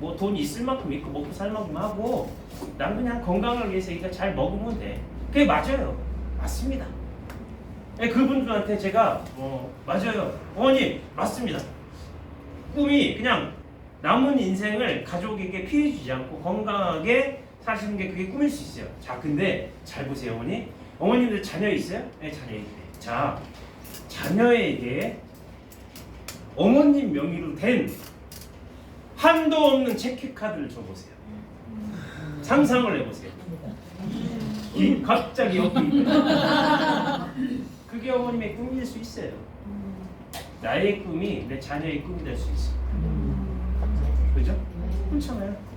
뭐 돈 있을 만큼 있고 먹고 살 만큼 하고 난 그냥 건강을 위해서 이거 잘 먹으면 돼. 그게 맞아요. 맞습니다. 네, 그분들한테 제가 맞아요. 어머니 맞습니다. 꿈이 그냥 남은 인생을 가족에게 피해주지 않고 건강하게 사시는 게 그게 꿈일 수 있어요. 자, 근데 잘 보세요, 어머니. 어머님들 자녀 있어요? 네, 자녀 있대. 자, 자녀에게 어머님 명의로 된 한도 없는 체크카드를 줘보세요. 상상을 해보세요. 갑자기 여기 그게 어머님의 꿈일 수 있어요. 나의 꿈이 내 자녀의 꿈이 될 수 있어요. 그죠? 그렇잖아요.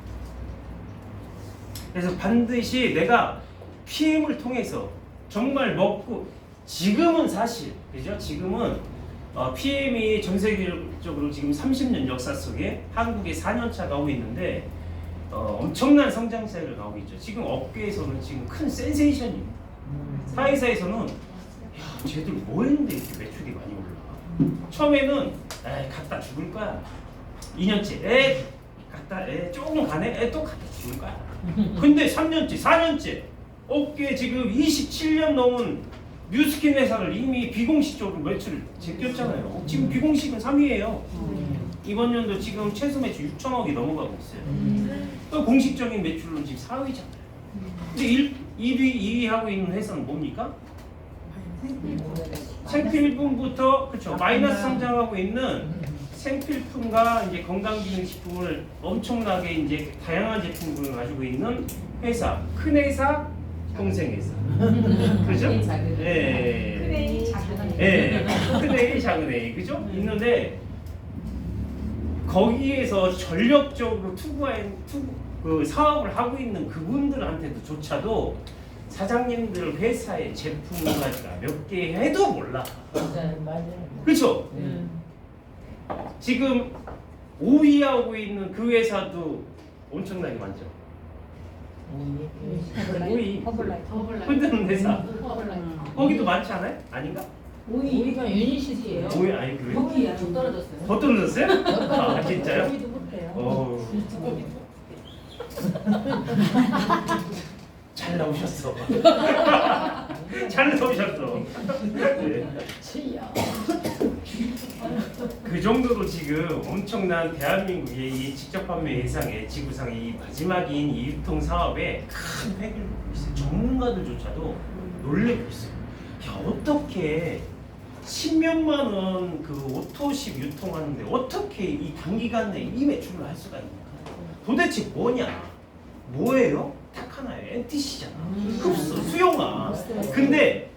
그래서 반드시 내가 PM을 통해서 정말 먹고 지금은 사실 그죠? 지금은 PM이 전 세계적으로 지금 30년 역사 속에 한국에 4년차 가고 있는데 엄청난 성장세를 가고 있죠. 지금 업계에서는 지금 큰 센세이션입니다. 사회사에서는 야, 쟤들 뭐 했는데 이렇게 매출이 많이 올라? 처음에는 에이 갖다 죽을 거야. 2년째 에이 갖다 조금 가네? 또 갖다 죽을 거야. 근데 3년째 4년째 업계 지금 27년 넘은 뉴스킨 회사를 이미 비공식적으로 매출을 제꼈잖아요. 지금 비공식은 3위예요. 이번 연도 지금 최소 매출 6천억이 넘어가고 있어요. 또 공식적인 매출로 지금 4위잖아요. 근데 1위 하고 있는 회사는 뭡니까? 생필품부터 그렇죠. 마이너스 성장하고 있는 생필품과 이제 건강기능식품을 엄청나게 이제 다양한 제품군을 가지고 있는 회사, 큰 회사, 동생 회사, 그렇죠? 예, 큰애 작은 애. 예, 큰 회, 작은 회, 그죠? 있는데 거기에서 전력적으로 그 사업을 하고 있는 그분들한테도 조차도 사장님들 회사의 제품 가지가 몇 개 해도 몰라. 맞아요. 그렇죠? 지금 5위 하고 있는 그 회사도 엄청나게 많죠. 5위 흔드는 회사 거기도 많지 않아요? 아닌가? 우리가 유니시티예요. 5위 아니 그래요? 거기야 좀 떨어졌어요. 더 떨어졌어요? 아 진짜요? 거기도 못해요. 잘 나오셨어. 잘 나오셨어. 네. 그 정도로 지금 엄청난 대한민국의 이 직접 판매 예상의 지구상의 이 마지막인 이 유통 사업에 큰 획을 놓고 있어요. 전문가들조차도 놀래고 있어요. 야 어떻게 10몇만 원 그 오토십 유통하는데 어떻게 이 단기간 내에 이 매출을 할 수가 있는가? 도대체 뭐냐? 뭐예요? 딱 하나예요. NTC잖아. 흡수, 수용화. 근데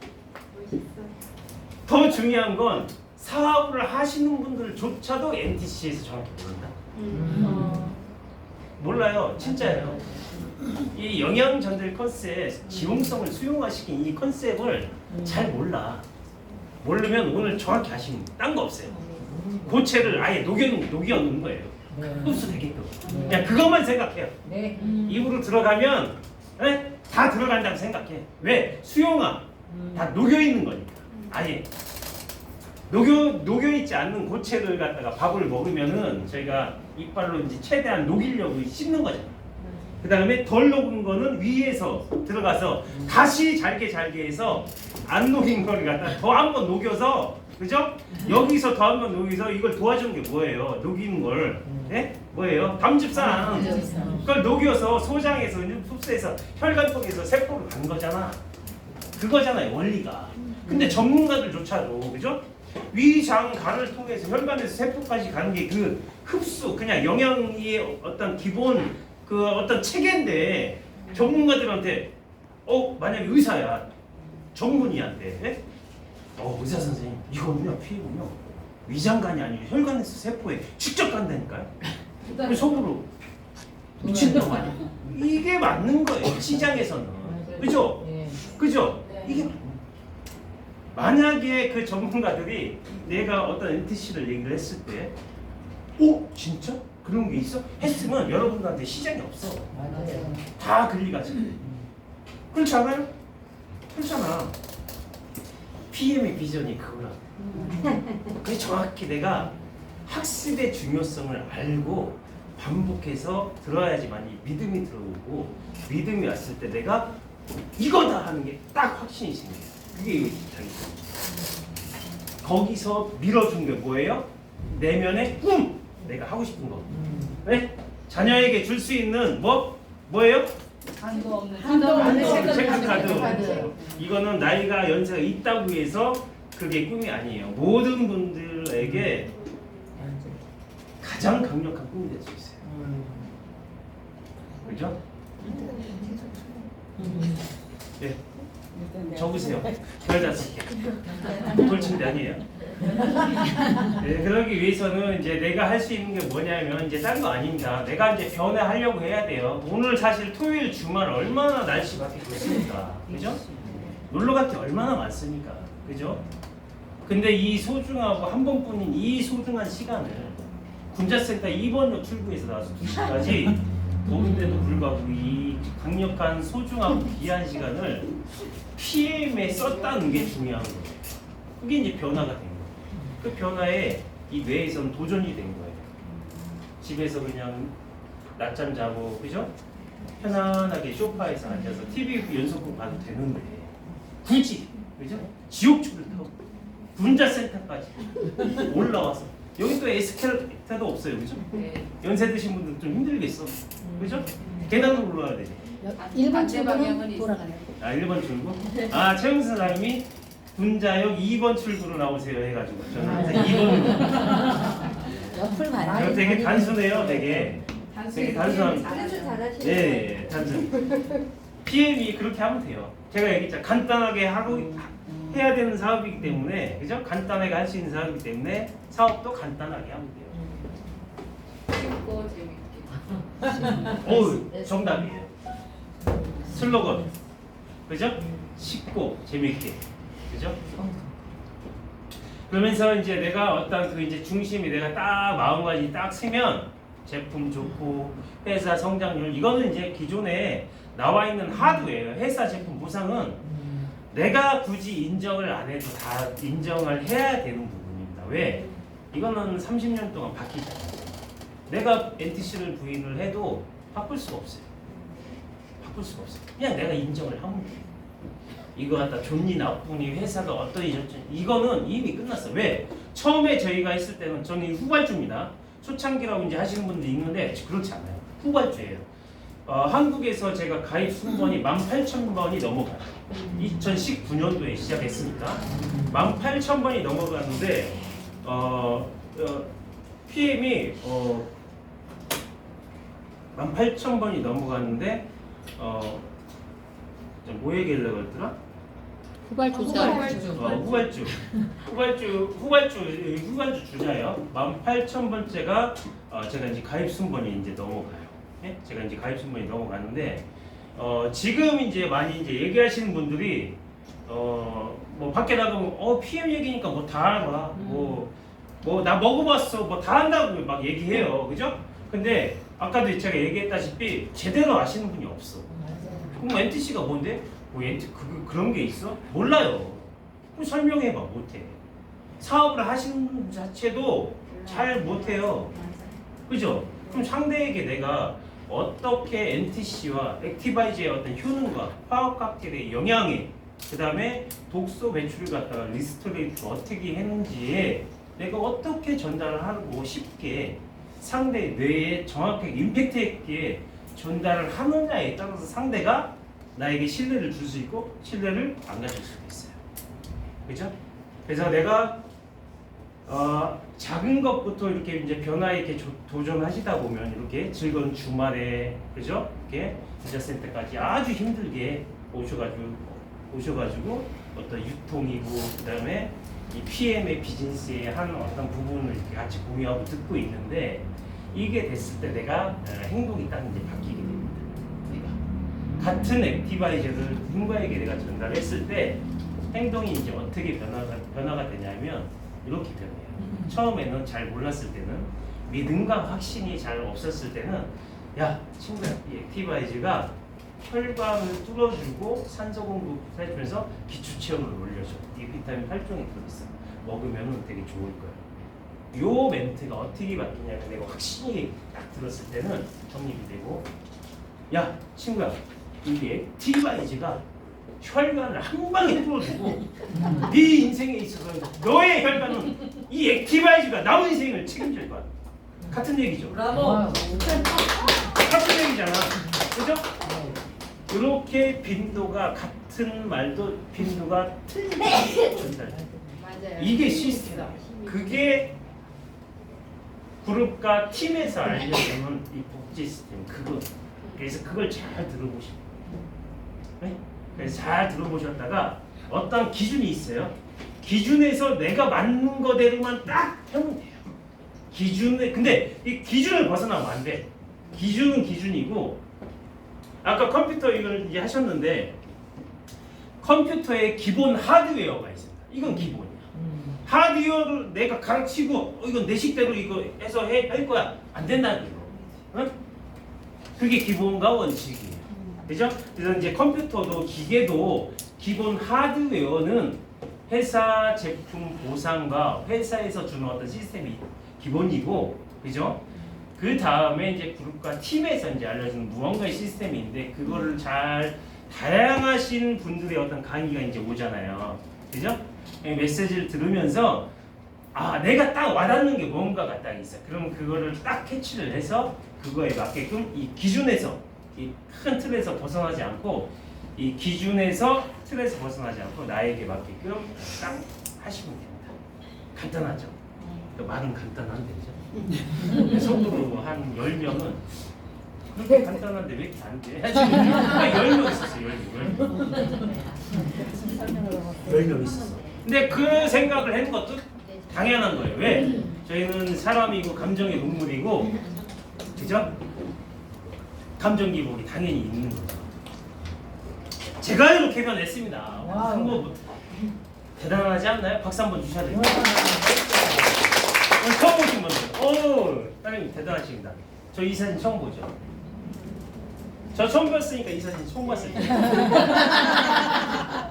더 중요한 건 사업을 하시는 분들조차도 NTC에서 정확히 모른다. 몰라요. 진짜예요. 이 영양 전달 컨셉, 지용성을 수용화시킨 이 컨셉을 잘 몰라. 모르면 오늘 정확히 하시면 딴 거 없어요. 고체를 아예 녹여놓는 거예요. 흡수 되게끔. 그냥 그것만 생각해요. 네. 입으로 들어가면 네? 다 들어간다고 생각해. 왜? 수용화 다 녹여 있는 거니까. 아예 녹여 있지 않는 고체를 갖다가 밥을 먹으면은 저희가 이빨로 이제 최대한 녹이려고 씹는 거잖아. 그 다음에 덜 녹은 거는 위에서 들어가서 다시 잘게 해서 안 녹인 거를 갖다 더 한번 녹여서 그죠? 여기서 더 한번 녹여서 이걸 도와주는 게 뭐예요? 녹이는 걸 네? 뭐예요? 담즙산 그걸 녹여서 소장에서 흡수해서 혈관통에서 세포로 간 거잖아. 그거잖아요 원리가. 근데 전문가들조차도 그죠? 위장간을 통해서 혈관에서 세포까지 가는 게 그 흡수 그냥 영양의 어떤 기본 그 어떤 체계인데 전문가들한테 만약에 의사야 전문의한테 네? 의사 선생님 이거는요 피해군요 위장간이 아니고 혈관에서 세포에 직접 간다니까요. 그 속으로 미친단 말이야. 이게 맞는 거예요 시장에서는. 그죠? 그죠? 이게 만약에 그 전문가들이 내가 어떤 NTC를 얘기를 했을 때 진짜? 그런 게 있어? 했으면 여러분들한테 시장이 없어. 다 글리가지. 그렇지 않아요? 그렇잖아. PM의 비전이 그거라. 그게 정확히 내가 학습의 중요성을 알고 반복해서 들어야지만 이 믿음이 들어오고 믿음이 왔을 때 내가 이거다 하는 게 딱 확신이 생겨요. 그게 자기입니다. 거기서 밀어준 게 뭐예요? 내면의 꿈! 내가 하고 싶은 거. 네? 자녀에게 줄 수 있는 뭐예요? 한도 없는 체크카드. 이거는 나이가 연세가 있다고 해서 그게 꿈이 아니에요. 모든 분들에게 가장 강력한 꿈이 될 수 있어요. 그죠? 네. 적으세요. 별 5개. 돌침대 아니에요. 네, 그러기 위해서는 이제 내가 할 수 있는 게 뭐냐면 이제 딴 거 아닙니다. 내가 이제 변화하려고 해야 돼요. 오늘 사실 토요일 주말 얼마나 날씨 바뀌었습니까? 그죠? 놀러 갈 게 얼마나 많습니까? 그죠? 근데 이 소중하고 한 번뿐인 이 소중한 시간을 군자센터 2번역 출구에서 나와서 2시까지 더운데도 불구하고 이 강력한 소중하고 귀한 시간을 PM에 썼다는 게 중요한 거예요. 그게 이제 변화가 된 거예요. 그 변화에 이 뇌에서는 도전이 된 거예요. 집에서 그냥 낮잠 자고 그죠? 편안하게 소파에서 앉아서 TV 연속극 봐도 되는데 굳이 그죠? 지옥철을 타고 군자센터까지 올라와서 여기 또 에스컬레이터도 없어요, 그죠? 네. 연세 드신 분들 좀 힘들겠어, 그죠? 계단으로 올라가야 되죠. 1번 반대 방향은 출구는 있어요. 돌아가요. 아 1번 출구? 아 최영수 사장님이 분자역 2번 출구로 나오세요 해가지고 저는 항상 2번으로. 옆을 봐요. 저 되게 단순해요, 되게 단순합니다. 그래서 잘하시는 네, 단순. PM이 그렇게 하면 돼요. 제가 얘기했잖아. 간단하게 하고 해야 되는 사업이기 때문에, 그죠? 간단하게 할 수 있는 사업이기 때문에 사업도 간단하게 하면 돼요. 쉽고 재밌게. 오, 정답이에요. 슬로건, 그죠? 쉽고 재밌게, 그죠? 그러면서 이제 내가 어떤 그 이제 중심이 내가 딱 마음가짐이 딱 쓰면 제품 좋고 회사 성장률 이거는 이제 기존에 나와 있는 하드웨어 회사 제품 보상은 내가 굳이 인정을 안 해도 다 인정을 해야 되는 부분입니다. 왜? 이거는 30년 동안 바뀌잖아요. 내가 NTC를 부인을 해도 바꿀 수가 없어요. 바꿀 수가 없어요. 그냥 내가 인정을 하면 돼요. 이거 갖다 좋니 나쁘니 회사가 어떠니 저쩌니 이거는 이미 끝났어. 왜? 처음에 저희가 했을 때는 저는 후발주입니다. 초창기라고 이제 하시는 분들이 있는데 그렇지 않아요. 후발주예요. 한국에서 제가 가입 순번이 18,000번이 넘어가요. 2019년도에 시작했으니까 18,000번이 넘어가는데 PM이 18,000번이 넘어가는데 뭐 얘기하려고 했더라? 후발주자. 후발주 주자예요. 18,000번째가 제가 이제 가입 순번이 이제 넘어가요. 예? 제가 이제 가입 순번이 넘어가는데 지금 이제 많이 이제 얘기하시는 분들이 뭐 밖에 나가면 PM 얘기니까 뭐 다 알아. 뭐 나 먹어봤어. 뭐 다 한다고 막 얘기해요. 그죠? 근데 아까도 제가 얘기했다시피 제대로 아시는 분이 없어. 그럼 NTC가 뭔데? 뭐 NT 그런 게 있어? 몰라요. 그럼 설명해봐. 못해. 사업을 하시는 분 자체도 잘 못해요. 그죠? 그럼 상대에게 내가 어떻게 NTC와 액티바이저의 어떤 효능과 화학 칵테일의 영향에 그 다음에 독소 배출을 갖다가 리스토레이트 어떻게 했는지에 내가 어떻게 전달을 하고 쉽게 상대 뇌에 정확하게 임팩트 있게 전달을 하느냐에 따라서 상대가 나에게 신뢰를 줄 수 있고 신뢰를 안 가질 수도 있어요. 그죠? 그래서 내가 작은 것부터 이렇게 이제 변화에 이렇게 도전하시다 보면 이렇게 즐거운 주말에 그죠? 이렇게 기자센터까지 아주 힘들게 오셔가지고 어떤 유통이고 그다음에 이 PM의 비즈니스의 한 어떤 부분을 이렇게 같이 공유하고 듣고 있는데 이게 됐을 때 내가 행동이 딱 이제 바뀌게 됩니다. 내가 같은 액티바이저를 누군가에게 내가 전달했을 때 행동이 이제 어떻게 변화가 되냐면 이렇게 변해요. 처음에는 잘 몰랐을 때는 믿음과 확신이 잘 없었을 때는 야 친구야 이 액티바이저가 혈관을 뚫어주고 산소 공급 해주면서 기초 체온을 올려줘. 이 비타민 8종이 들어있어. 먹으면 되게 좋을 거야. 요 멘트가 어떻게 바뀌냐면 내가 확신이 딱 들었을 때는 정립이 되고 야 친구야 이게 액티바이저가 혈관을 한 방에 뚫어주고 네 인생에 있어서 너의 혈관은 이 액티바이저가 나의 인생을 책임질 거야. 같은 얘기죠. 브라보. 같은 얘기잖아. 그죠? 이렇게 빈도가 같은 말도 빈도가 틀리게 전달돼. 맞아요. 이게 시스템. 그게 그룹과 팀에서 알려주는 이 복지 시스템 그거. 그래서 그걸 잘 들어보시고. 네? 그래서 잘 들어보셨다가 어떤 기준이 있어요. 기준에서 내가 맞는 거대로만 딱 하면 돼요. 기준에 근데 이 기준을 벗어나면 안 돼. 기준은 기준이고 아까 컴퓨터 이걸 이제 하셨는데 컴퓨터에 기본 하드웨어가 있습니다. 이건 기본이야. 하드웨어를 내가 가르치고 이건 내 식대로 이거 해서 할 거야. 안 된다는 거. 응? 그게 기본과 원칙이에요. 그죠? 그래서 이제 컴퓨터도 기계도 기본 하드웨어는 회사 제품 보상과 회사에서 주는 어떤 시스템이 기본이고, 그죠? 그 다음에 이제 그룹과 팀에서 이제 알려주는 무언가의 시스템이 있는데 그거를 잘 다양하신 분들의 어떤 강의가 이제 오잖아요. 그죠? 메시지를 들으면서 아 내가 딱 와닿는 게 뭔가가 딱 있어. 그럼 그거를 딱 캐치를 해서 그거에 맞게끔 이 기준에서 이 큰 틀에서 벗어나지 않고 이 기준에서 틀에서 벗어나지 않고 나에게 맞게끔 딱 하시면 됩니다. 간단하죠? 말은 간단한데 그죠? 속으로 한 10명은 그렇게 간단한데 왜 이렇게 안 돼? 10명 있었어 10명 있었어. 근데 그 생각을 하는 것도 당연한 거예요. 왜? 저희는 사람이고 감정의 동물이고 그죠? 감정 기복이 당연히 있는 거죠. 제가 이렇게 변했습니다. 뭐 대단하지 않나요? 박수 한번 주셔야 돼요. 오늘 처음 보신 분들, 오, 따님 대단하십니다. 저 이 사진 처음 보죠. 저 처음 봤으니까 이 사진 처음 봤을 때.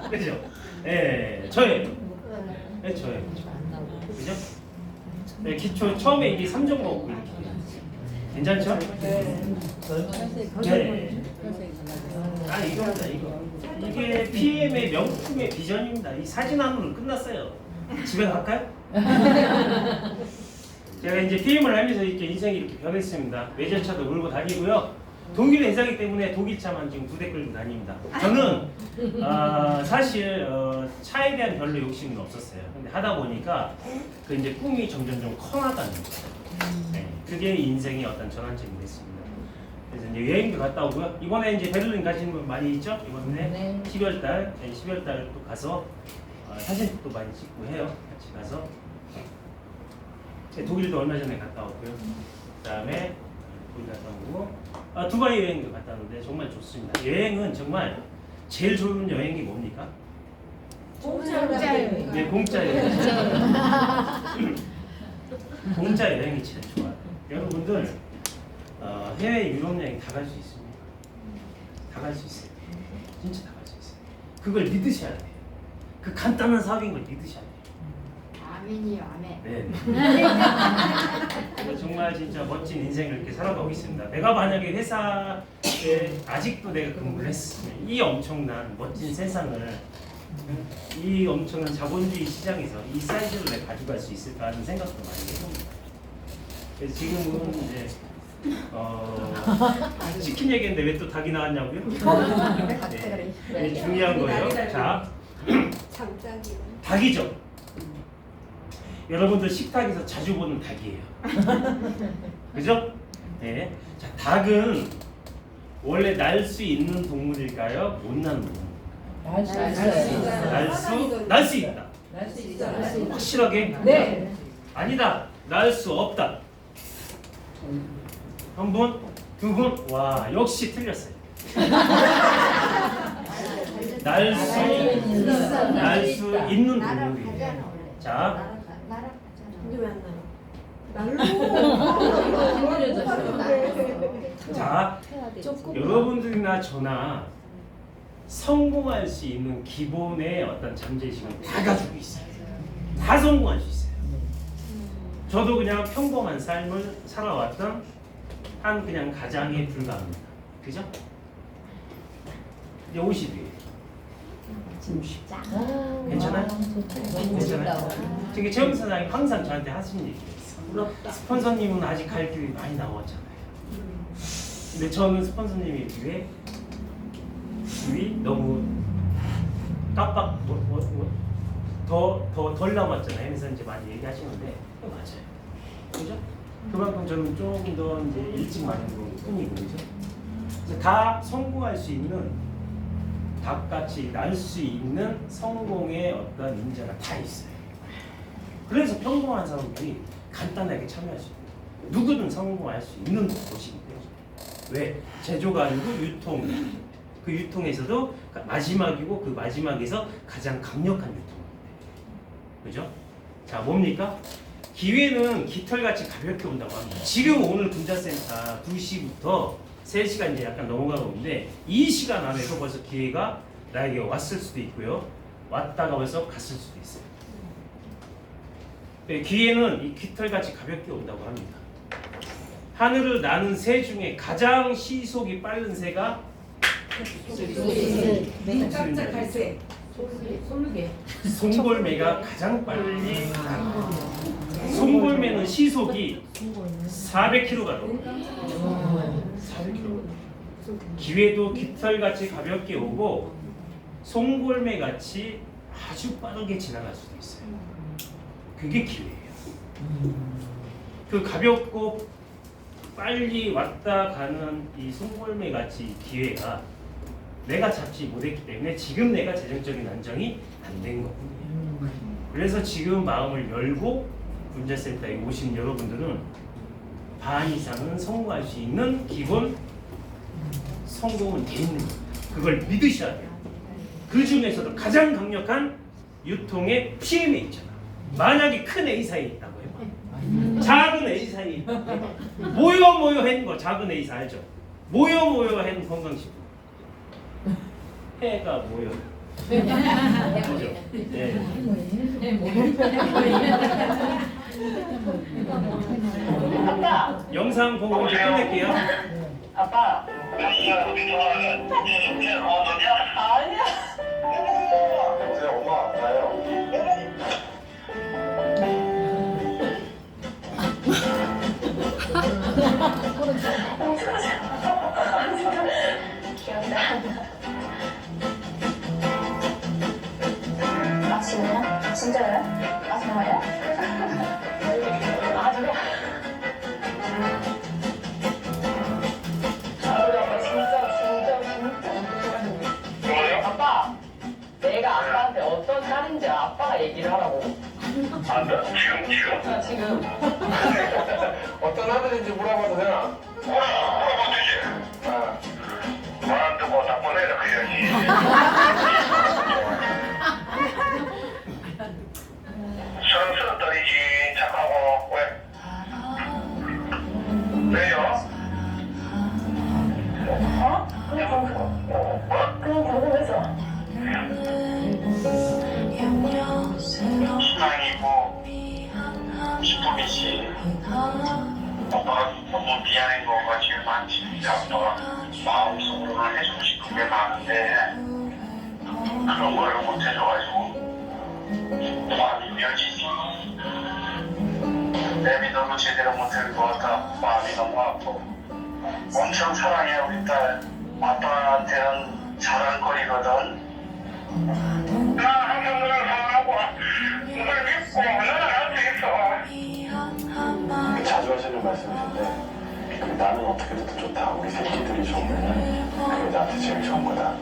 그죠? 예, 저예요. 네, 저예요. 그죠? 네, 기초 처음에 이게 3종 먹고 이렇게. 괜찮죠? 네. 아 이겁니다 이거. 이게 PM의 명품의 비전입니다. 이 사진 안으로 끝났어요. 집에 갈까요? 제가 이제 PM을 하면서 이렇게 인생이 이렇게 변했습니다. 외제차도 몰고 다니고요. 독일 회사이기 때문에 독일차만 지금 2대 끌고 다닙니다. 저는 사실 차에 대한 별로 욕심은 없었어요. 근데 하다 보니까 그 이제 꿈이 점점 좀 커나가는 거예요. 네, 그게 인생의 어떤 전환점이 됐습니다. 그래서 이제 여행도 갔다 오고요. 이번에 이제 베를린 가시는 분 많이 있죠? 이번에 12월달 또 가서 사진도 많이 찍고 해요. 같이 가서 독일도 얼마 전에 갔다 왔고요. 그다음에 독일 갔다 오고 두바이 여행도 갔다 왔는데 정말 좋습니다. 여행은 정말 제일 좋은 여행이 뭡니까? 공짜 네, 공짜 여행. 공짜 여행이 제일 좋아요. 여러분들 해외 유럽 여행 다 갈 수 있습니다. 다 갈 수 있어요. 진짜 다 갈 수 있어요. 그걸 믿으셔야 돼요. 그 간단한 사업인 걸 믿으셔야 돼요. 아멘이요 아멘. 네. 정말 진짜 멋진 인생을 이렇게 살아가고 있습니다. 내가 만약에 회사에 아직도 내가 근무를 했으면 이 엄청난 멋진 세상을 이 엄청난 자본주의 시장에서 이 사이즈로 내가 가져갈 수 있을까 하는 생각도 많이 해봅니다. 그래서 지금은 이제 치킨 얘기했는데 왜 또 닭이 나왔냐고요? 네, 중요한 거예요. 자, 닭이죠. 여러분들 식탁에서 자주 보는 닭이에요. 그죠? 네. 자, 닭은 원래 날 수 있는 동물일까요? 못 나는 동물? 날 수 있다. 확실하게? 네. 아니다. 날 수 없다. 한 분, 두 분, 와 역시 틀렸어요. 날 수 있는 동물이에요. 자, 자, 여러분들이나 저나 성공할 수 있는 기본의 어떤 잠재의식은 다 가지고 있어요. 다 성공할 수 있어요. 저도 그냥 평범한 삶을 살아왔던 한 그냥 가장에 불과합니다. 그죠? 이제 50이에요. 괜찮아요? 괜찮아요? 지금 최영 사장님 항상 저한테 하시는 얘기가 있어요. 스폰서님은 아직 갈 길이 많이 남았잖아요. 근데 저는 스폰서님에 비해 너무 깜빡 덜 남았잖아요. 하면서 이제 많이 얘기하시는데 맞아요. 그죠? 그만큼 저는 조금 더 이제 일찍 많이 들어온 뿐이고 그죠? 그래서 다 성공할 수 있는 닭같이 날 수 있는 성공의 어떤 인자가 다 있어요. 그래서 평범한 사람들이 간단하게 참여할 수 있어요. 누구든 성공할 수 있는 곳이기 때문에. 왜? 제조가 아니고 유통. 그 유통에서도 마지막이고 그 마지막에서 가장 강력한 유통입니다. 그죠? 자, 뭡니까? 기회는 깃털같이 가볍게 온다고 합니다. 지금 오늘 군자센터 2시부터 3시간 이제 약간 넘어가고 있는데 이 시간 안에서 벌써 기회가 나에게 왔을 수도 있고요. 왔다가 벌써 갔을 수도 있어요. 네, 기회는 이 깃털같이 가볍게 온다고 합니다. 하늘을 나는 새 중에 가장 시속이 빠른 새가 깜짝할 새. 솔루게. 송골매가 가장 빨리 나가. 송골매는 시속이 400km가 넘어. 400km. 기회도 깃털같이 가볍게 오고 송골매같이 아주 빠르게 지나갈 수도 있어요. 그게 기회예요. 그 가볍고 빨리 왔다 가는 이 송골매같이 기회가 내가 잡지 못했기 때문에 지금 내가 재정적인 안정이 안 된 거거든요. 그래서 지금 마음을 열고 문자센터에 오신 여러분들은 반 이상은 성공할 수 있는 기본 성공은 돼 있는 겁니다. 그걸 믿으셔야 돼요. 그 중에서도 가장 강력한 유통의 PMA 있잖아. 만약에 큰 A사에 있다고 해봐. 작은 A사에 있다. 모여 한 거 작은 A사 알죠? 모여 한 건강식품. 해가 모여. 그죠? 네. 아빠. 영상 보고 이제 끝낼게요. 아빠. 아니야. 여보세요, 엄마, 나요. 아, 진짜요? 진짜요? 아, 정말요? 아, 그래? 아빠 진짜. 아빠, 내가 아빠한테 어떤 딸인지 아빠가 얘기를 하라고. 안 돼? 지금? 아, 지금. 어떤 아들인지 물어봐도 되나? 물어봐도 되지. 아. 말한테 뭐 답변해라, 그래야지. 서른스러운 딸이지, 착하고, 왜? 왜요? 어? 그냥 궁금해서. 신랑이고, 기쁨이지. 오빠가 너무 미안한 거가 제일 많으니까 오빠가 마음속으로는 해주고 싶은 게 많은데 그런 걸 못 해줘가지고 마음이 미어지지. 내 믿음을 제대로 못 해줄 것 같아. 마음이 너무 아프고 엄청 사랑해 우리 딸. 아빠한테는 자랑거리거든. 나 항상 너를 사랑하고 너를 믿고 너는 할 수 있어. 자주 하시는 말씀이신데 나는 어떻게 돼도 좋다. 우리 새끼들이 좋으면 그게 나한테 제일 좋은 거다.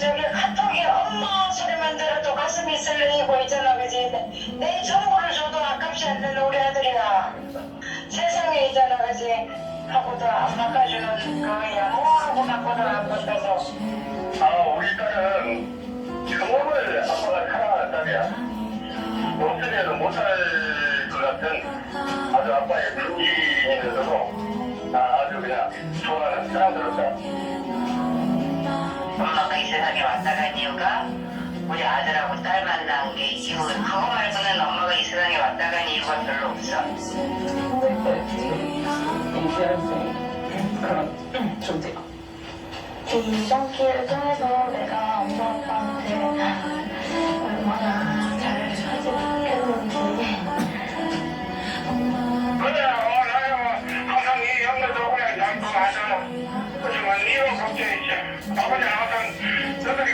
저기 카톡에 엄마 소리만 들어도 가슴이 설레이고 있잖아, 그지? 내 전부를 줘도 아깝지 않는 우리 아들이야. 세상에 있잖아, 그지? 하고도 안 바꿔주는 그거야. 뭐하고 바꿔도 안 바꿔서. 우리 딸은 정말 아빠가 사랑하는 딸이야. 없으면 못할 것 같은 아주 아빠의 분기인데도 아주 그냥 좋아하는 사람들었다. 엄마가 이 세상에 왔다 간 이유가 우리 아들하고 딸 만난 게 이유. 그거 말고는 엄마가 이 세상에 왔다 간 이유가 별로 없어. 그럼 좀 돼요. 이 이번 기회를 통해서 내가 엄마 아빠한테